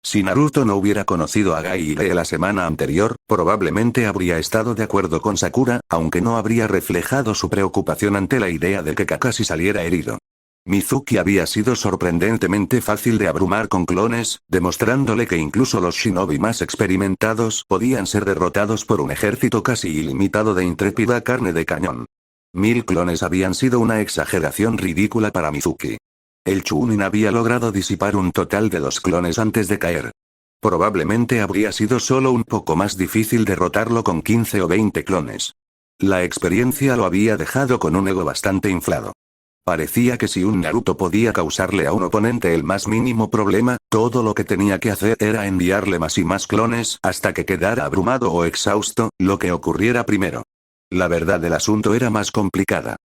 Si Naruto no hubiera conocido a Gai y Lee la semana anterior, probablemente habría estado de acuerdo con Sakura, aunque no habría reflejado su preocupación ante la idea de que Kakashi saliera herido. Mizuki había sido sorprendentemente fácil de abrumar con clones, demostrándole que incluso los shinobi más experimentados podían ser derrotados por un ejército casi ilimitado de intrépida carne de cañón. 1000 clones habían sido una exageración ridícula para Mizuki. El Chunin había logrado disipar un total de 2 clones antes de caer. Probablemente habría sido solo un poco más difícil derrotarlo con 15 o 20 clones. La experiencia lo había dejado con un ego bastante inflado. Parecía que si un Naruto podía causarle a un oponente el más mínimo problema, todo lo que tenía que hacer era enviarle más y más clones hasta que quedara abrumado o exhausto, lo que ocurriera primero. La verdad del asunto era más complicada.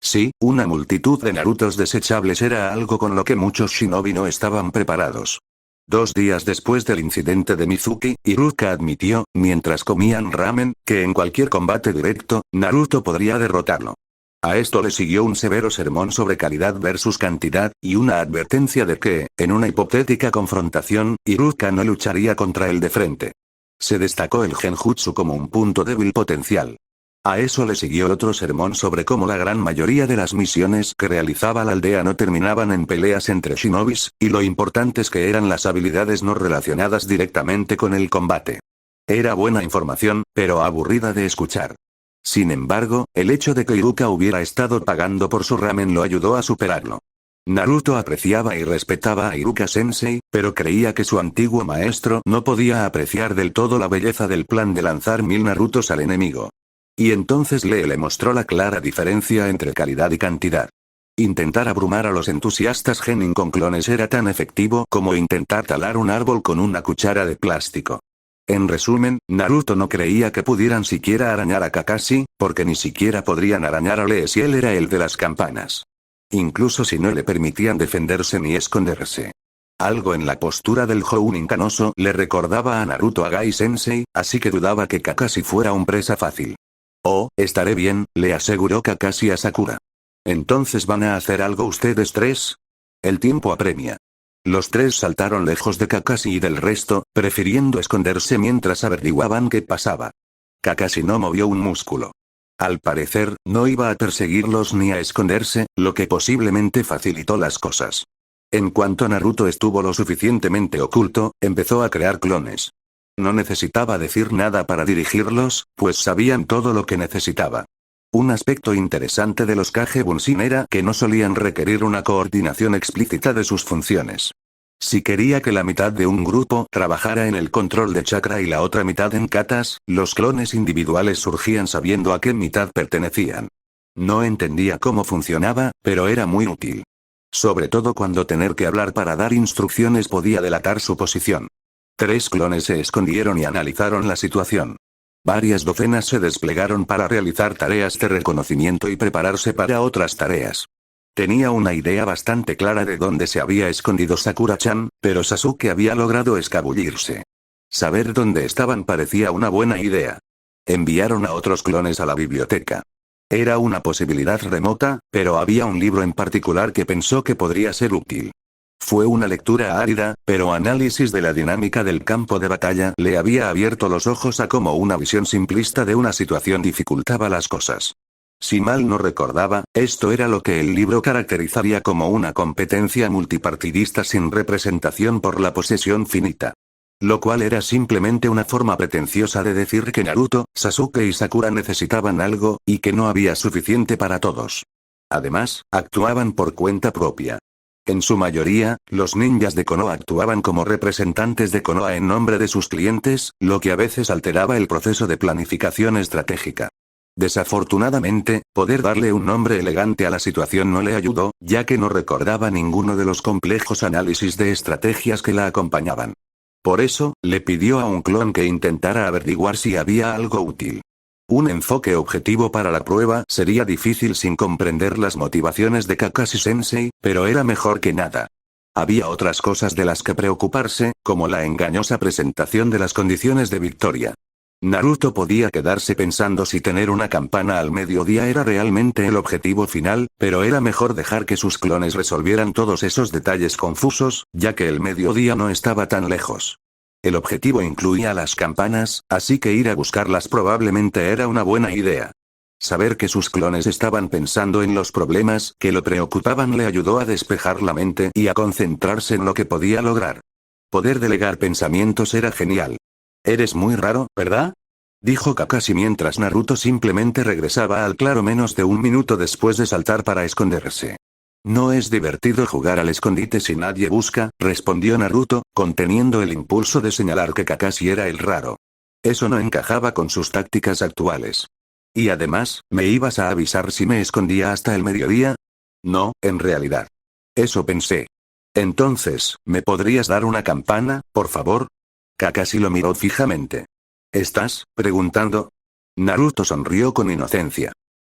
Sí, una multitud de Narutos desechables era algo con lo que muchos shinobi no estaban preparados. 2 días después del incidente de Mizuki, Iruka admitió, mientras comían ramen, que en cualquier combate directo, Naruto podría derrotarlo. A esto le siguió un severo sermón sobre calidad versus cantidad, y una advertencia de que, en una hipotética confrontación, Iruka no lucharía contra él de frente. Se destacó el genjutsu como un punto débil potencial. A eso le siguió otro sermón sobre cómo la gran mayoría de las misiones que realizaba la aldea no terminaban en peleas entre shinobis, y lo importantes que eran las habilidades no relacionadas directamente con el combate. Era buena información, pero aburrida de escuchar. Sin embargo, el hecho de que Iruka hubiera estado pagando por su ramen lo ayudó a superarlo. Naruto apreciaba y respetaba a Iruka-sensei, pero creía que su antiguo maestro no podía apreciar del todo la belleza del plan de lanzar 1000 Narutos al enemigo. Y entonces le mostró la clara diferencia entre calidad y cantidad. Intentar abrumar a los entusiastas genin con clones era tan efectivo como intentar talar un árbol con una cuchara de plástico. En resumen, Naruto no creía que pudieran siquiera arañar a Kakashi, porque ni siquiera podrían arañar a Lee si él era el de las campanas. Incluso si no le permitían defenderse ni esconderse. Algo en la postura del Jounin canoso le recordaba a Naruto a Gai-sensei, así que dudaba que Kakashi fuera un presa fácil. Oh, estaré bien, le aseguró Kakashi a Sakura. ¿Entonces van a hacer algo ustedes tres? El tiempo apremia. Los tres saltaron lejos de Kakashi y del resto, prefiriendo esconderse mientras averiguaban qué pasaba. Kakashi no movió un músculo. Al parecer, no iba a perseguirlos ni a esconderse, lo que posiblemente facilitó las cosas. En cuanto Naruto estuvo lo suficientemente oculto, empezó a crear clones. No necesitaba decir nada para dirigirlos, pues sabían todo lo que necesitaba. Un aspecto interesante de los Kage Bunshin era que no solían requerir una coordinación explícita de sus funciones. Si quería que la mitad de un grupo trabajara en el control de chakra y la otra mitad en katas, los clones individuales surgían sabiendo a qué mitad pertenecían. No entendía cómo funcionaba, pero era muy útil. Sobre todo cuando tener que hablar para dar instrucciones podía delatar su posición. 3 clones se escondieron y analizaron la situación. Varias docenas se desplegaron para realizar tareas de reconocimiento y prepararse para otras tareas. Tenía una idea bastante clara de dónde se había escondido Sakura-chan, pero Sasuke había logrado escabullirse. Saber dónde estaban parecía una buena idea. Enviaron a otros clones a la biblioteca. Era una posibilidad remota, pero había un libro en particular que pensó que podría ser útil. Fue una lectura árida, pero análisis de la dinámica del campo de batalla le había abierto los ojos a cómo una visión simplista de una situación dificultaba las cosas. Si mal no recordaba, esto era lo que el libro caracterizaría como una competencia multipartidista sin representación por la posesión finita. Lo cual era simplemente una forma pretenciosa de decir que Naruto, Sasuke y Sakura necesitaban algo, y que no había suficiente para todos. Además, actuaban por cuenta propia. En su mayoría, los ninjas de Konoha actuaban como representantes de Konoha en nombre de sus clientes, lo que a veces alteraba el proceso de planificación estratégica. Desafortunadamente, poder darle un nombre elegante a la situación no le ayudó, ya que no recordaba ninguno de los complejos análisis de estrategias que la acompañaban. Por eso, le pidió a un clon que intentara averiguar si había algo útil. Un enfoque objetivo para la prueba sería difícil sin comprender las motivaciones de Kakashi-sensei, pero era mejor que nada. Había otras cosas de las que preocuparse, como la engañosa presentación de las condiciones de victoria. Naruto podía quedarse pensando si tener una campana al mediodía era realmente el objetivo final, pero era mejor dejar que sus clones resolvieran todos esos detalles confusos, ya que el mediodía no estaba tan lejos. El objetivo incluía las campanas, así que ir a buscarlas probablemente era una buena idea. Saber que sus clones estaban pensando en los problemas que lo preocupaban le ayudó a despejar la mente y a concentrarse en lo que podía lograr. Poder delegar pensamientos era genial. Eres muy raro, ¿verdad? Dijo Kakashi mientras Naruto simplemente regresaba al claro menos de un minuto después de saltar para esconderse. No es divertido jugar al escondite si nadie busca, respondió Naruto, conteniendo el impulso de señalar que Kakashi era el raro. Eso no encajaba con sus tácticas actuales. Y además, ¿me ibas a avisar si me escondía hasta el mediodía? No, en realidad. Eso pensé. Entonces, ¿me podrías dar una campana, por favor? Kakashi lo miró fijamente. ¿Estás preguntando? Naruto sonrió con inocencia.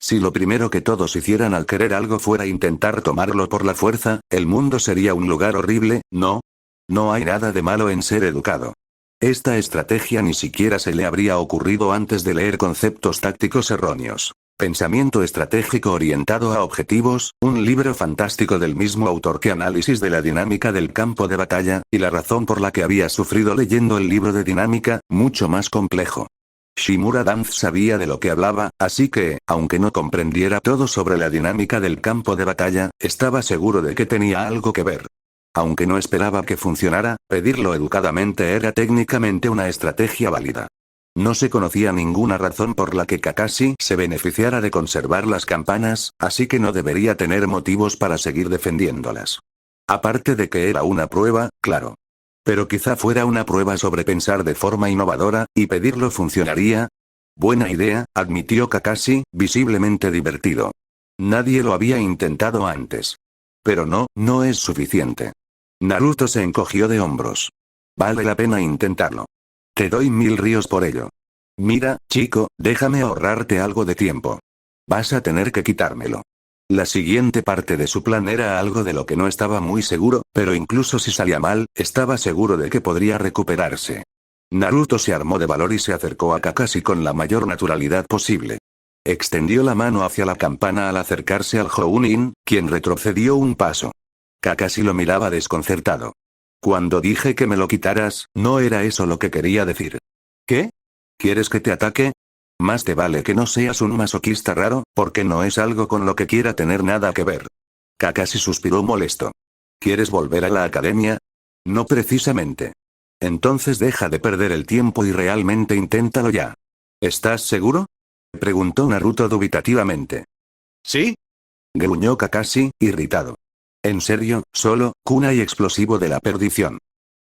Si lo primero que todos hicieran al querer algo fuera intentar tomarlo por la fuerza, el mundo sería un lugar horrible, ¿no? No hay nada de malo en ser educado. Esta estrategia ni siquiera se le habría ocurrido antes de leer conceptos tácticos erróneos. Pensamiento estratégico orientado a objetivos, un libro fantástico del mismo autor que Análisis de la dinámica del campo de batalla, y la razón por la que había sufrido leyendo el libro de dinámica, mucho más complejo. Shimura Danz sabía de lo que hablaba, así que, aunque no comprendiera todo sobre la dinámica del campo de batalla, estaba seguro de que tenía algo que ver. Aunque no esperaba que funcionara, pedirlo educadamente era técnicamente una estrategia válida. No se conocía ninguna razón por la que Kakashi se beneficiara de conservar las campanas, así que no debería tener motivos para seguir defendiéndolas. Aparte de que era una prueba, claro. Pero quizá fuera una prueba sobre pensar de forma innovadora, y pedirlo funcionaría. Buena idea, admitió Kakashi, visiblemente divertido. Nadie lo había intentado antes. Pero no es suficiente. Naruto se encogió de hombros. Vale la pena intentarlo. Te doy 1000 ríos por ello. Mira, chico, déjame ahorrarte algo de tiempo. Vas a tener que quitármelo. La siguiente parte de su plan era algo de lo que no estaba muy seguro, pero incluso si salía mal, estaba seguro de que podría recuperarse. Naruto se armó de valor y se acercó a Kakashi con la mayor naturalidad posible. Extendió la mano hacia la campana al acercarse al Jounin, quien retrocedió un paso. Kakashi lo miraba desconcertado. Cuando dije que me lo quitaras, no era eso lo que quería decir. ¿Qué? ¿Quieres que te ataque? Más te vale que no seas un masoquista raro, porque no es algo con lo que quiera tener nada que ver. Kakashi suspiró molesto. ¿Quieres volver a la academia? No precisamente. Entonces deja de perder el tiempo y realmente inténtalo ya. ¿Estás seguro? Preguntó Naruto dubitativamente. ¿Sí? Gruñó Kakashi, irritado. En serio, solo, kunai explosivo de la perdición.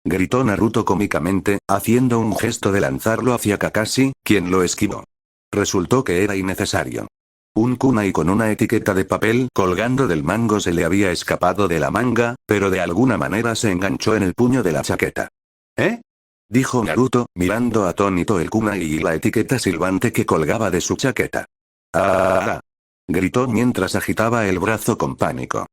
Gritó Naruto cómicamente, haciendo un gesto de lanzarlo hacia Kakashi, quien lo esquivó. Resultó que era innecesario. Un kunai con una etiqueta de papel colgando del mango se le había escapado de la manga, pero de alguna manera se enganchó en el puño de la chaqueta. ¿Eh? Dijo Naruto, mirando atónito el kunai y la etiqueta silbante que colgaba de su chaqueta. ¡Ah! Gritó mientras agitaba el brazo con pánico.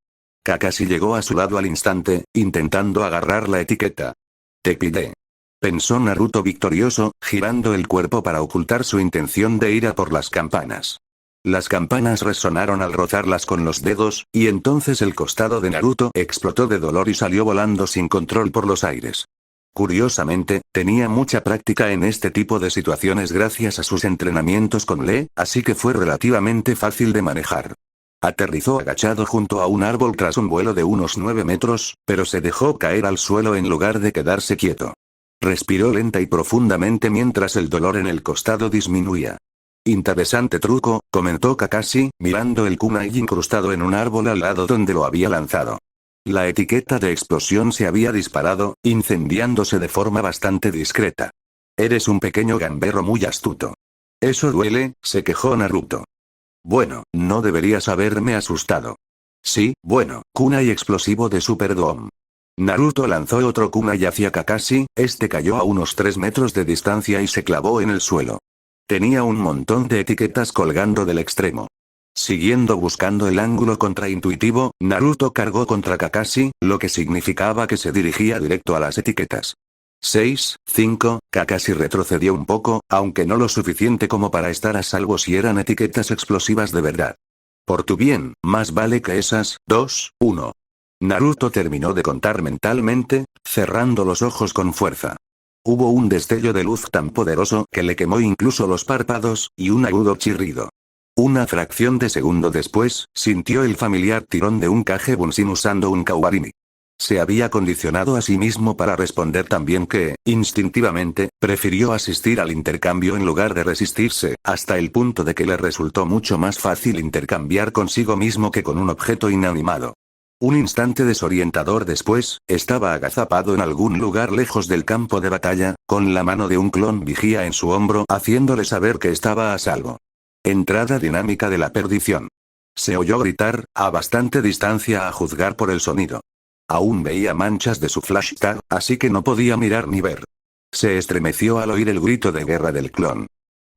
Kakashi llegó a su lado al instante, intentando agarrar la etiqueta. Te pillé. Pensó Naruto victorioso, girando el cuerpo para ocultar su intención de ir a por las campanas. Las campanas resonaron al rozarlas con los dedos, y entonces el costado de Naruto explotó de dolor y salió volando sin control por los aires. Curiosamente, tenía mucha práctica en este tipo de situaciones gracias a sus entrenamientos con Lee, así que fue relativamente fácil de manejar. Aterrizó agachado junto a un árbol tras un vuelo de unos 9 metros, pero se dejó caer al suelo en lugar de quedarse quieto. Respiró lenta y profundamente mientras el dolor en el costado disminuía. Interesante truco, comentó Kakashi, mirando el kunai incrustado en un árbol al lado donde lo había lanzado. La etiqueta de explosión se había disparado, incendiándose de forma bastante discreta. Eres un pequeño gamberro muy astuto. Eso duele, se quejó Naruto. Bueno, no deberías haberme asustado. Sí, bueno, kunai explosivo de Super Dome. Naruto lanzó otro kunai hacia Kakashi, este cayó a unos 3 metros de distancia y se clavó en el suelo. Tenía un montón de etiquetas colgando del extremo. Siguiendo buscando el ángulo contraintuitivo, Naruto cargó contra Kakashi, lo que significaba que se dirigía directo a las etiquetas. 6, 5, Kakashi retrocedió un poco, aunque no lo suficiente como para estar a salvo si eran etiquetas explosivas de verdad. Por tu bien, más vale que esas, 2, 1. Naruto terminó de contar mentalmente, cerrando los ojos con fuerza. Hubo un destello de luz tan poderoso que le quemó incluso los párpados, y un agudo chirrido. Una fracción de segundo después, sintió el familiar tirón de un Kage Bunshin usando un Kaubarimi. Se había condicionado a sí mismo para responder también que, instintivamente, prefirió asistir al intercambio en lugar de resistirse, hasta el punto de que le resultó mucho más fácil intercambiar consigo mismo que con un objeto inanimado. Un instante desorientador después, estaba agazapado en algún lugar lejos del campo de batalla, con la mano de un clon vigía en su hombro haciéndole saber que estaba a salvo. Entrada dinámica de la perdición. Se oyó gritar, a bastante distancia a juzgar por el sonido. Aún veía manchas de su flashlight, así que no podía mirar ni ver. Se estremeció al oír el grito de guerra del clon.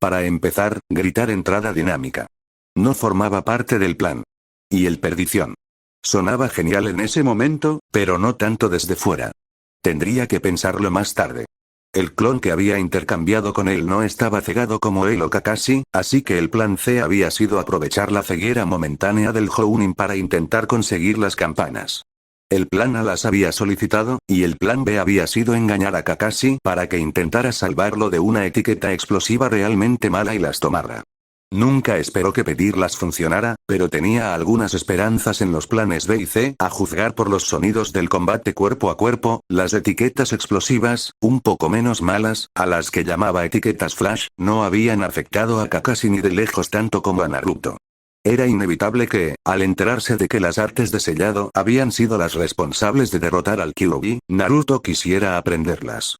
Para empezar, gritar entrada dinámica. No formaba parte del plan. Y el perdición. Sonaba genial en ese momento, pero no tanto desde fuera. Tendría que pensarlo más tarde. El clon que había intercambiado con él no estaba cegado como él o Kakashi, así que el plan C había sido aprovechar la ceguera momentánea del Jounin para intentar conseguir las campanas. El plan A las había solicitado, y el plan B había sido engañar a Kakashi para que intentara salvarlo de una etiqueta explosiva realmente mala y las tomara. Nunca esperó que pedirlas funcionara, pero tenía algunas esperanzas en los planes B y C, a juzgar por los sonidos del combate cuerpo a cuerpo. Las etiquetas explosivas, un poco menos malas, a las que llamaba etiquetas flash, no habían afectado a Kakashi ni de lejos tanto como a Naruto. Era inevitable que, al enterarse de que las artes de sellado habían sido las responsables de derrotar al Kyuubi, Naruto quisiera aprenderlas.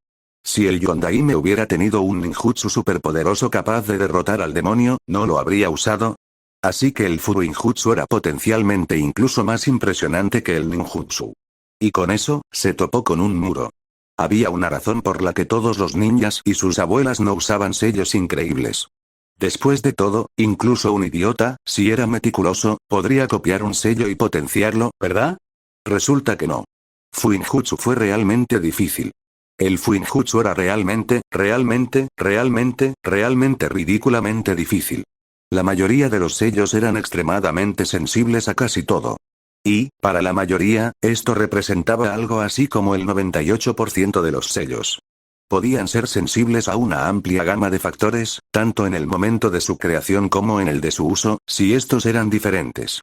Si el Yondaime hubiera tenido un ninjutsu superpoderoso capaz de derrotar al demonio, ¿no lo habría usado? Así que el furinjutsu era potencialmente incluso más impresionante que el ninjutsu. Y con eso, se topó con un muro. Había una razón por la que todos los ninjas y sus abuelas no usaban sellos increíbles. Después de todo, incluso un idiota, si era meticuloso, podría copiar un sello y potenciarlo, ¿verdad? Resulta que no. Fuinjutsu fue realmente difícil. El Fuinjutsu era realmente ridículamente difícil. La mayoría de los sellos eran extremadamente sensibles a casi todo. Y, para la mayoría, esto representaba algo así como el 98% de los sellos. Podían ser sensibles a una amplia gama de factores, tanto en el momento de su creación como en el de su uso, si estos eran diferentes.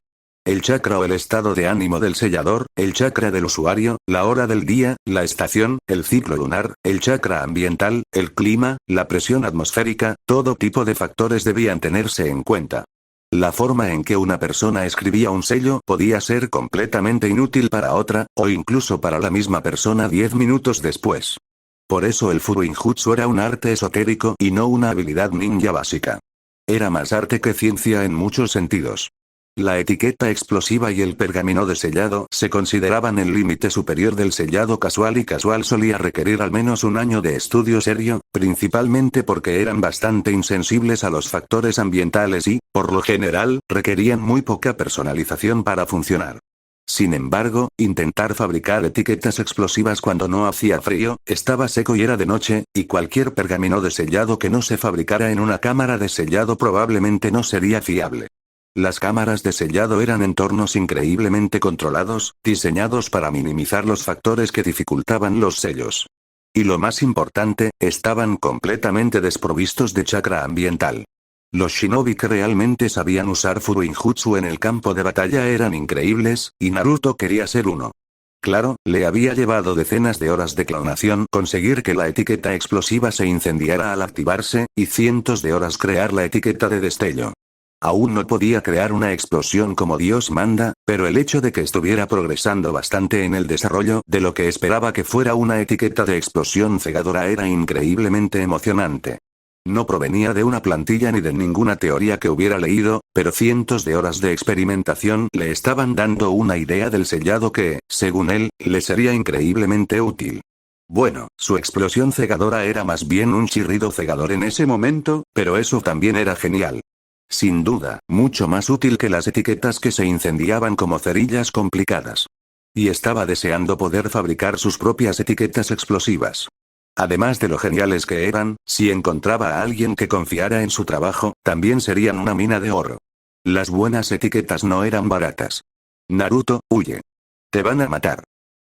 El chakra o el estado de ánimo del sellador, el chakra del usuario, la hora del día, la estación, el ciclo lunar, el chakra ambiental, el clima, la presión atmosférica, todo tipo de factores debían tenerse en cuenta. La forma en que una persona escribía un sello podía ser completamente inútil para otra, o incluso para la misma persona 10 minutos después. Por eso el Furinjutsu era un arte esotérico y no una habilidad ninja básica. Era más arte que ciencia en muchos sentidos. La etiqueta explosiva y el pergamino de sellado se consideraban el límite superior del sellado casual y casual solía requerir al menos un año de estudio serio, principalmente porque eran bastante insensibles a los factores ambientales y, por lo general, requerían muy poca personalización para funcionar. Sin embargo, intentar fabricar etiquetas explosivas cuando no hacía frío, estaba seco y era de noche, y cualquier pergamino de sellado que no se fabricara en una cámara de sellado probablemente no sería fiable. Las cámaras de sellado eran entornos increíblemente controlados, diseñados para minimizar los factores que dificultaban los sellos. Y lo más importante, estaban completamente desprovistos de chakra ambiental. Los shinobi que realmente sabían usar furinjutsu en el campo de batalla eran increíbles, y Naruto quería ser uno. Claro, le había llevado decenas de horas de clonación conseguir que la etiqueta explosiva se incendiara al activarse, y cientos de horas crear la etiqueta de destello. Aún no podía crear una explosión como Dios manda, pero el hecho de que estuviera progresando bastante en el desarrollo de lo que esperaba que fuera una etiqueta de explosión cegadora era increíblemente emocionante. No provenía de una plantilla ni de ninguna teoría que hubiera leído, pero cientos de horas de experimentación le estaban dando una idea del sellado que, según él, le sería increíblemente útil. Bueno, su explosión cegadora era más bien un chirrido cegador en ese momento, pero eso también era genial. Sin duda, mucho más útil que las etiquetas que se incendiaban como cerillas complicadas. Y estaba deseando poder fabricar sus propias etiquetas explosivas. Además de lo geniales que eran, si encontraba a alguien que confiara en su trabajo, también serían una mina de oro. Las buenas etiquetas no eran baratas. Naruto, huye. Te van a matar.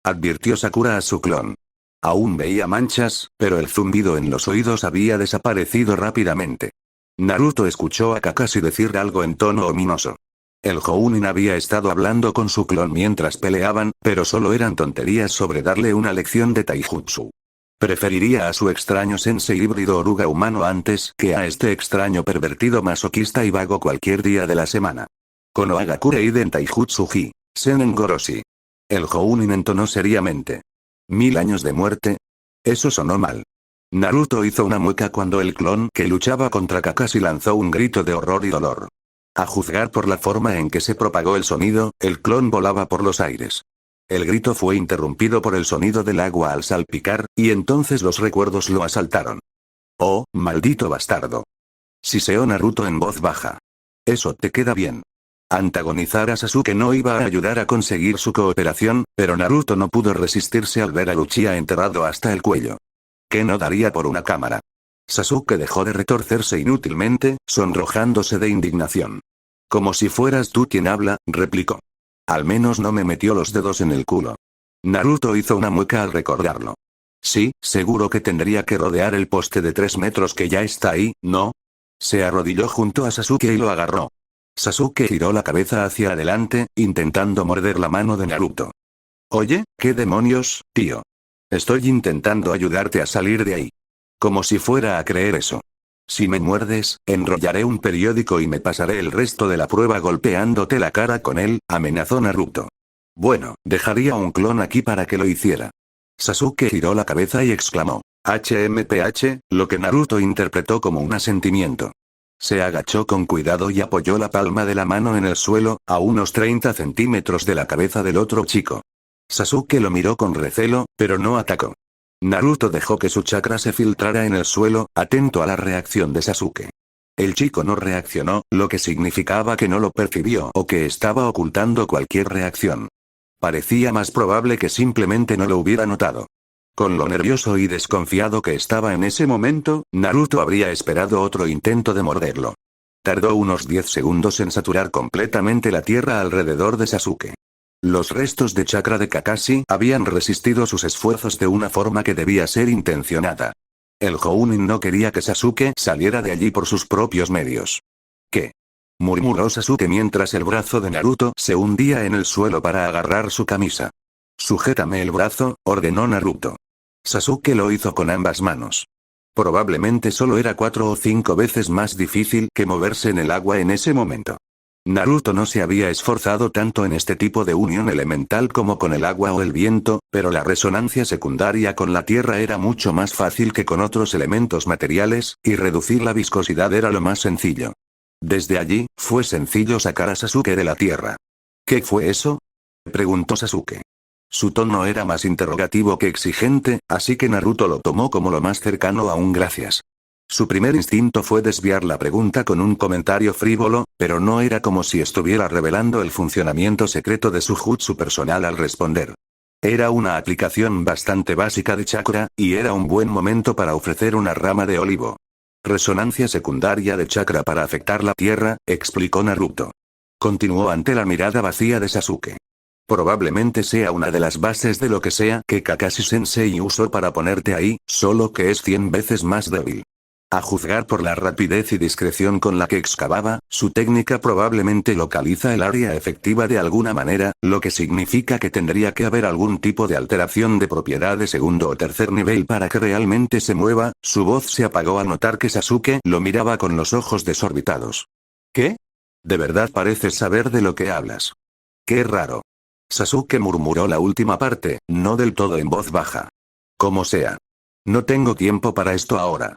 Advirtió Sakura a su clon. Aún veía manchas, pero el zumbido en los oídos había desaparecido rápidamente. Naruto escuchó a Kakashi decir algo en tono ominoso. El Jounin había estado hablando con su clon mientras peleaban, pero solo eran tonterías sobre darle una lección de taijutsu. Preferiría a su extraño sensei híbrido oruga humano antes que a este extraño pervertido masoquista y vago cualquier día de la semana. Konohagakure Iden Taijutsu Hi, Senen Goroshi. El Jounin entonó seriamente. ¿1000 años de muerte? Eso sonó mal. Naruto hizo una mueca cuando el clon que luchaba contra Kakashi lanzó un grito de horror y dolor. A juzgar por la forma en que se propagó el sonido, el clon volaba por los aires. El grito fue interrumpido por el sonido del agua al salpicar, y entonces los recuerdos lo asaltaron. ¡Oh, maldito bastardo! Siseó Naruto en voz baja. Eso te queda bien. Antagonizar a Sasuke no iba a ayudar a conseguir su cooperación, pero Naruto no pudo resistirse al ver a Uchiha enterrado hasta el cuello. ¿Qué no daría por una cámara? Sasuke dejó de retorcerse inútilmente, sonrojándose de indignación. Como si fueras tú quien habla, replicó. Al menos no me metió los dedos en el culo. Naruto hizo una mueca al recordarlo. Sí, seguro que tendría que rodear el poste de 3 metros que ya está ahí, ¿no? Se arrodilló junto a Sasuke y lo agarró. Sasuke giró la cabeza hacia adelante, intentando morder la mano de Naruto. Oye, ¿qué demonios, tío? Estoy intentando ayudarte a salir de ahí. Como si fuera a creer eso. Si me muerdes, enrollaré un periódico y me pasaré el resto de la prueba golpeándote la cara con él, amenazó Naruto. Bueno, dejaría un clon aquí para que lo hiciera. Sasuke giró la cabeza y exclamó. HMPH, lo que Naruto interpretó como un asentimiento. Se agachó con cuidado y apoyó la palma de la mano en el suelo, a unos 30 centímetros de la cabeza del otro chico. Sasuke lo miró con recelo, pero no atacó. Naruto dejó que su chakra se filtrara en el suelo, atento a la reacción de Sasuke. El chico no reaccionó, lo que significaba que no lo percibió o que estaba ocultando cualquier reacción. Parecía más probable que simplemente no lo hubiera notado. Con lo nervioso y desconfiado que estaba en ese momento, Naruto habría esperado otro intento de morderlo. Tardó unos 10 segundos en saturar completamente la tierra alrededor de Sasuke. Los restos de chakra de Kakashi habían resistido sus esfuerzos de una forma que debía ser intencionada. El Jounin no quería que Sasuke saliera de allí por sus propios medios. ¿Qué? Murmuró Sasuke mientras el brazo de Naruto se hundía en el suelo para agarrar su camisa. Sujétame el brazo, ordenó Naruto. Sasuke lo hizo con ambas manos. Probablemente solo era 4 o 5 veces más difícil que moverse en el agua en ese momento. Naruto no se había esforzado tanto en este tipo de unión elemental como con el agua o el viento, pero la resonancia secundaria con la tierra era mucho más fácil que con otros elementos materiales, y reducir la viscosidad era lo más sencillo. Desde allí, fue sencillo sacar a Sasuke de la tierra. ¿Qué fue eso? Preguntó Sasuke. Su tono era más interrogativo que exigente, así que Naruto lo tomó como lo más cercano a un gracias. Su primer instinto fue desviar la pregunta con un comentario frívolo, pero no era como si estuviera revelando el funcionamiento secreto de su jutsu personal al responder. Era una aplicación bastante básica de chakra, y era un buen momento para ofrecer una rama de olivo. Resonancia secundaria de chakra para afectar la tierra, explicó Naruto. Continuó ante la mirada vacía de Sasuke. Probablemente sea una de las bases de lo que sea que Kakashi-sensei usó para ponerte ahí, solo que es 100 veces más débil. A juzgar por la rapidez y discreción con la que excavaba, su técnica probablemente localiza el área efectiva de alguna manera, lo que significa que tendría que haber algún tipo de alteración de propiedad de segundo o tercer nivel para que realmente se mueva. Su voz se apagó al notar que Sasuke lo miraba con los ojos desorbitados. ¿Qué? ¿De verdad pareces saber de lo que hablas? Qué raro. Sasuke murmuró la última parte, no del todo en voz baja. Como sea. No tengo tiempo para esto ahora.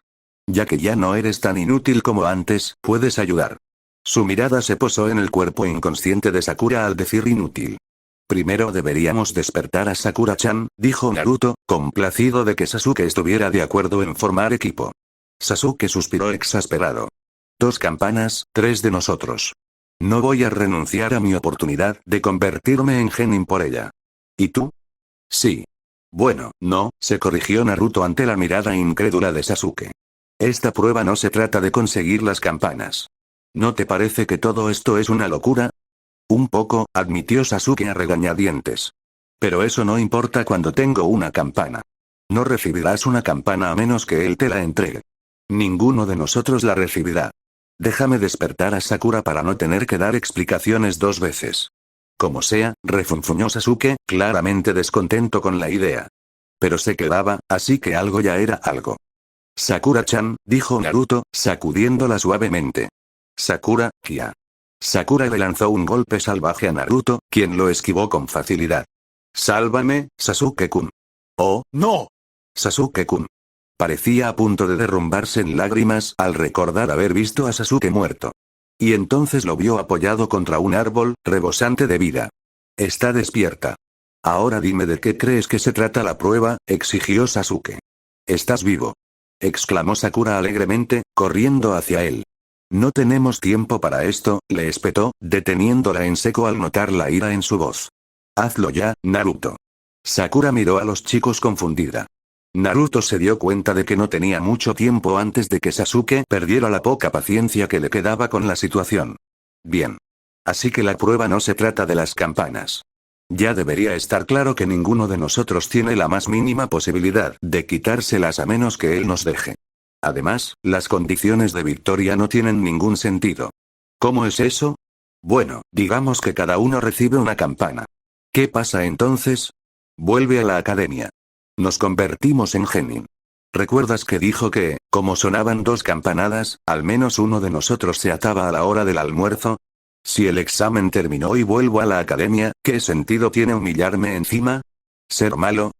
Ya que ya no eres tan inútil como antes, puedes ayudar. Su mirada se posó en el cuerpo inconsciente de Sakura al decir inútil. Primero deberíamos despertar a Sakura-chan, dijo Naruto, complacido de que Sasuke estuviera de acuerdo en formar equipo. Sasuke suspiró exasperado. 2 campanas, 3 de nosotros. No voy a renunciar a mi oportunidad de convertirme en genin por ella. ¿Y tú? Sí. Bueno, no, se corrigió Naruto ante la mirada incrédula de Sasuke. Esta prueba no se trata de conseguir las campanas. ¿No te parece que todo esto es una locura? Un poco, admitió Sasuke a regañadientes. Pero eso no importa cuando tengo una campana. No recibirás una campana a menos que él te la entregue. Ninguno de nosotros la recibirá. Déjame despertar a Sakura para no tener que dar explicaciones 2 veces. Como sea, refunfuñó Sasuke, claramente descontento con la idea. Pero se quedaba, así que algo ya era algo. Sakura-chan, dijo Naruto, sacudiéndola suavemente. Sakura, Kia. Sakura le lanzó un golpe salvaje a Naruto, quien lo esquivó con facilidad. Sálvame, Sasuke-kun. Oh, no. Sasuke-kun. Parecía a punto de derrumbarse en lágrimas al recordar haber visto a Sasuke muerto. Y entonces lo vio apoyado contra un árbol, rebosante de vida. Está despierta. Ahora dime de qué crees que se trata la prueba, exigió Sasuke. Estás vivo. Exclamó Sakura alegremente, corriendo hacia él. No tenemos tiempo para esto, le espetó, deteniéndola en seco al notar la ira en su voz. Hazlo ya, Naruto. Sakura miró a los chicos confundida. Naruto se dio cuenta de que no tenía mucho tiempo antes de que Sasuke perdiera la poca paciencia que le quedaba con la situación. Bien. Así que la prueba no se trata de las campanas. Ya debería estar claro que ninguno de nosotros tiene la más mínima posibilidad de quitárselas a menos que él nos deje. Además, las condiciones de victoria no tienen ningún sentido. ¿Cómo es eso? Bueno, digamos que cada uno recibe una campana. ¿Qué pasa entonces? Vuelve a la academia. Nos convertimos en genin. ¿Recuerdas que dijo que, como sonaban 2 campanadas, al menos uno de nosotros se ataba a la hora del almuerzo? Si el examen terminó y vuelvo a la academia, ¿qué sentido tiene humillarme encima? ¿Ser malo?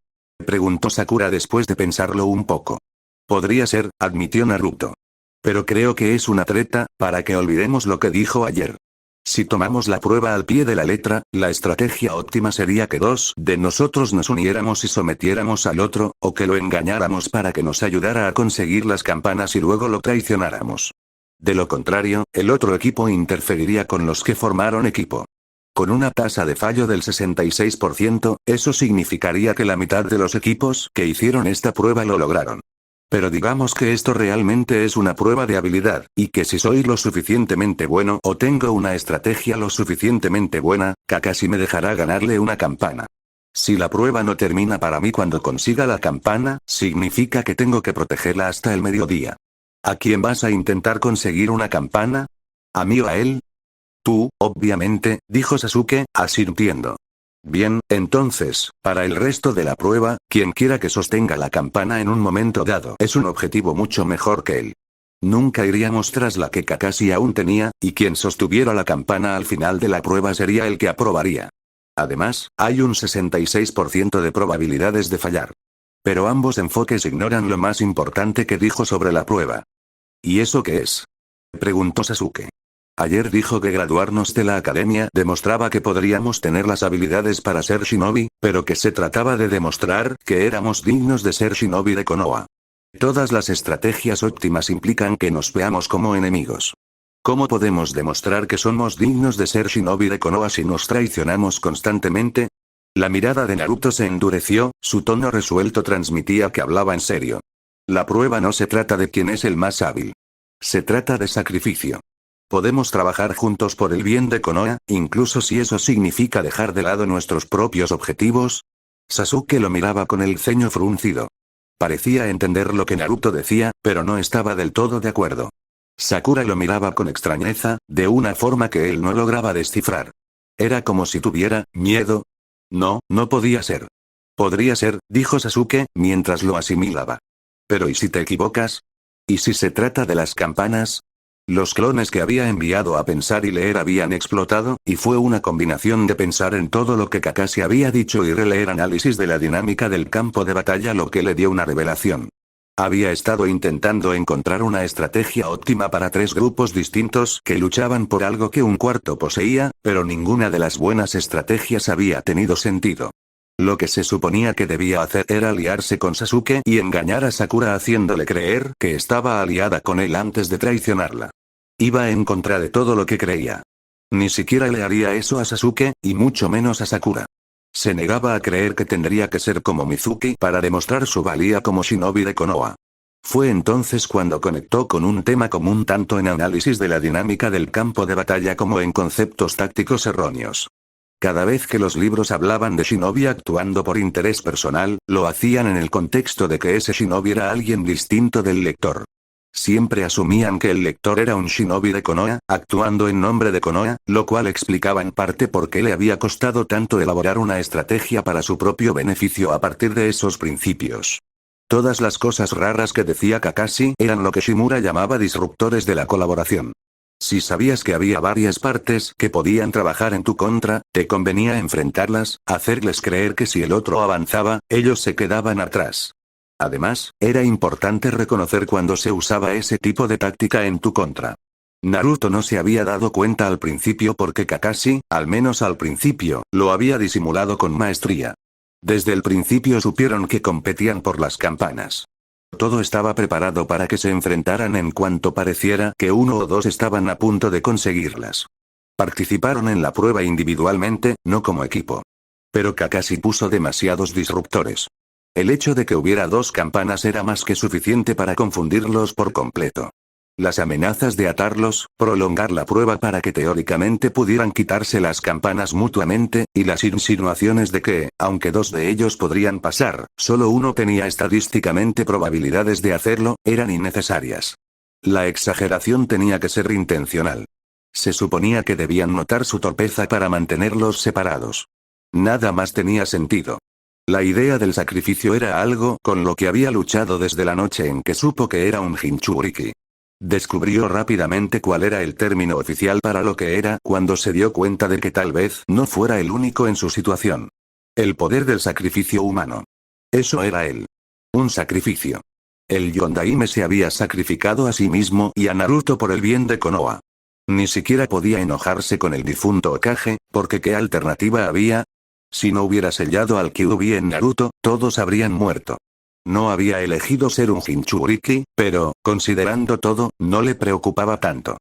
Preguntó Sakura después de pensarlo un poco. Podría ser, admitió Naruto. Pero creo que es una treta, para que olvidemos lo que dijo ayer. Si tomamos la prueba al pie de la letra, la estrategia óptima sería que 2 de nosotros nos uniéramos y sometiéramos al otro, o que lo engañáramos para que nos ayudara a conseguir las campanas y luego lo traicionáramos. De lo contrario, el otro equipo interferiría con los que formaron equipo. Con una tasa de fallo del 66%, eso significaría que la mitad de los equipos que hicieron esta prueba lo lograron. Pero digamos que esto realmente es una prueba de habilidad, y que si soy lo suficientemente bueno o tengo una estrategia lo suficientemente buena, Kakashi me dejará ganarle una campana. Si la prueba no termina para mí cuando consiga la campana, significa que tengo que protegerla hasta el mediodía. ¿A quién vas a intentar conseguir una campana? ¿A mí o a él? Tú, obviamente, dijo Sasuke, asintiendo. Bien, entonces, para el resto de la prueba, quien quiera que sostenga la campana en un momento dado es un objetivo mucho mejor que él. Nunca iríamos tras la que Kakashi aún tenía, y quien sostuviera la campana al final de la prueba sería el que aprobaría. Además, hay un 66% de probabilidades de fallar. Pero ambos enfoques ignoran lo más importante que dijo sobre la prueba. ¿Y eso qué es? Preguntó Sasuke. Ayer dijo que graduarnos de la academia demostraba que podríamos tener las habilidades para ser shinobi, pero que se trataba de demostrar que éramos dignos de ser shinobi de Konoha. Todas las estrategias óptimas implican que nos veamos como enemigos. ¿Cómo podemos demostrar que somos dignos de ser shinobi de Konoha si nos traicionamos constantemente? La mirada de Naruto se endureció, su tono resuelto transmitía que hablaba en serio. La prueba no se trata de quién es el más hábil. Se trata de sacrificio. Podemos trabajar juntos por el bien de Konoha, incluso si eso significa dejar de lado nuestros propios objetivos. Sasuke lo miraba con el ceño fruncido. Parecía entender lo que Naruto decía, pero no estaba del todo de acuerdo. Sakura lo miraba con extrañeza, de una forma que él no lograba descifrar. Era como si tuviera miedo. No, no podía ser. Podría ser, dijo Sasuke, mientras lo asimilaba. Pero ¿y si te equivocas? ¿Y si se trata de las campanas? Los clones que había enviado a pensar y leer habían explotado, y fue una combinación de pensar en todo lo que Kakashi había dicho y releer análisis de la dinámica del campo de batalla lo que le dio una revelación. Había estado intentando encontrar una estrategia óptima para 3 grupos distintos que luchaban por algo que un cuarto poseía, pero ninguna de las buenas estrategias había tenido sentido. Lo que se suponía que debía hacer era aliarse con Sasuke y engañar a Sakura haciéndole creer que estaba aliada con él antes de traicionarla. Iba en contra de todo lo que creía. Ni siquiera le haría eso a Sasuke, y mucho menos a Sakura. Se negaba a creer que tendría que ser como Mizuki para demostrar su valía como shinobi de Konoha. Fue entonces cuando conectó con un tema común tanto en análisis de la dinámica del campo de batalla como en conceptos tácticos erróneos. Cada vez que los libros hablaban de shinobi actuando por interés personal, lo hacían en el contexto de que ese shinobi era alguien distinto del lector. Siempre asumían que el lector era un shinobi de Konoha, actuando en nombre de Konoha, lo cual explicaba en parte por qué le había costado tanto elaborar una estrategia para su propio beneficio a partir de esos principios. Todas las cosas raras que decía Kakashi eran lo que Shimura llamaba disruptores de la colaboración. Si sabías que había varias partes que podían trabajar en tu contra, te convenía enfrentarlas, hacerles creer que si el otro avanzaba, ellos se quedaban atrás. Además, era importante reconocer cuando se usaba ese tipo de táctica en tu contra. Naruto no se había dado cuenta al principio porque Kakashi, al menos al principio, lo había disimulado con maestría. Desde el principio supieron que competían por las campanas. Todo estaba preparado para que se enfrentaran en cuanto pareciera que uno o dos estaban a punto de conseguirlas. Participaron en la prueba individualmente, no como equipo. Pero Kakashi puso demasiados disruptores. El hecho de que hubiera 2 campanas era más que suficiente para confundirlos por completo. Las amenazas de atarlos, prolongar la prueba para que teóricamente pudieran quitarse las campanas mutuamente, y las insinuaciones de que, aunque 2 de ellos podrían pasar, solo uno tenía estadísticamente probabilidades de hacerlo, eran innecesarias. La exageración tenía que ser intencional. Se suponía que debían notar su torpeza para mantenerlos separados. Nada más tenía sentido. La idea del sacrificio era algo con lo que había luchado desde la noche en que supo que era un Jinchuriki. Descubrió rápidamente cuál era el término oficial para lo que era cuando se dio cuenta de que tal vez no fuera el único en su situación. El poder del sacrificio humano. Eso era él. Un sacrificio. El Yondaime se había sacrificado a sí mismo y a Naruto por el bien de Konoha. Ni siquiera podía enojarse con el difunto Hokage, porque ¿qué alternativa había? Si no hubiera sellado al Kyuubi en Naruto, todos habrían muerto. No había elegido ser un Jinchuriki, pero, considerando todo, no le preocupaba tanto.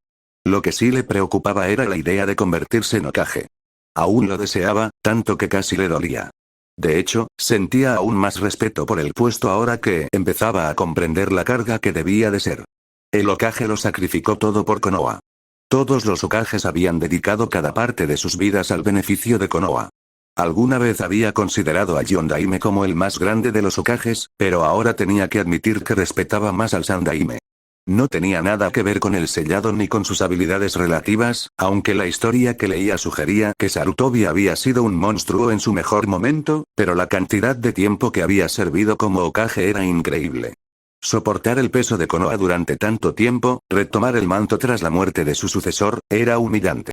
Lo que sí le preocupaba era la idea de convertirse en Hokage. Aún lo deseaba, tanto que casi le dolía. De hecho, sentía aún más respeto por el puesto ahora que empezaba a comprender la carga que debía de ser. El Hokage lo sacrificó todo por Konoha. Todos los Hokages habían dedicado cada parte de sus vidas al beneficio de Konoha. Alguna vez había considerado a Yondaime como el más grande de los Hokages, pero ahora tenía que admitir que respetaba más al Sandaime. No tenía nada que ver con el sellado ni con sus habilidades relativas, aunque la historia que leía sugería que Sarutobi había sido un monstruo en su mejor momento, pero la cantidad de tiempo que había servido como Hokage era increíble. Soportar el peso de Konoha durante tanto tiempo, retomar el manto tras la muerte de su sucesor, era humillante.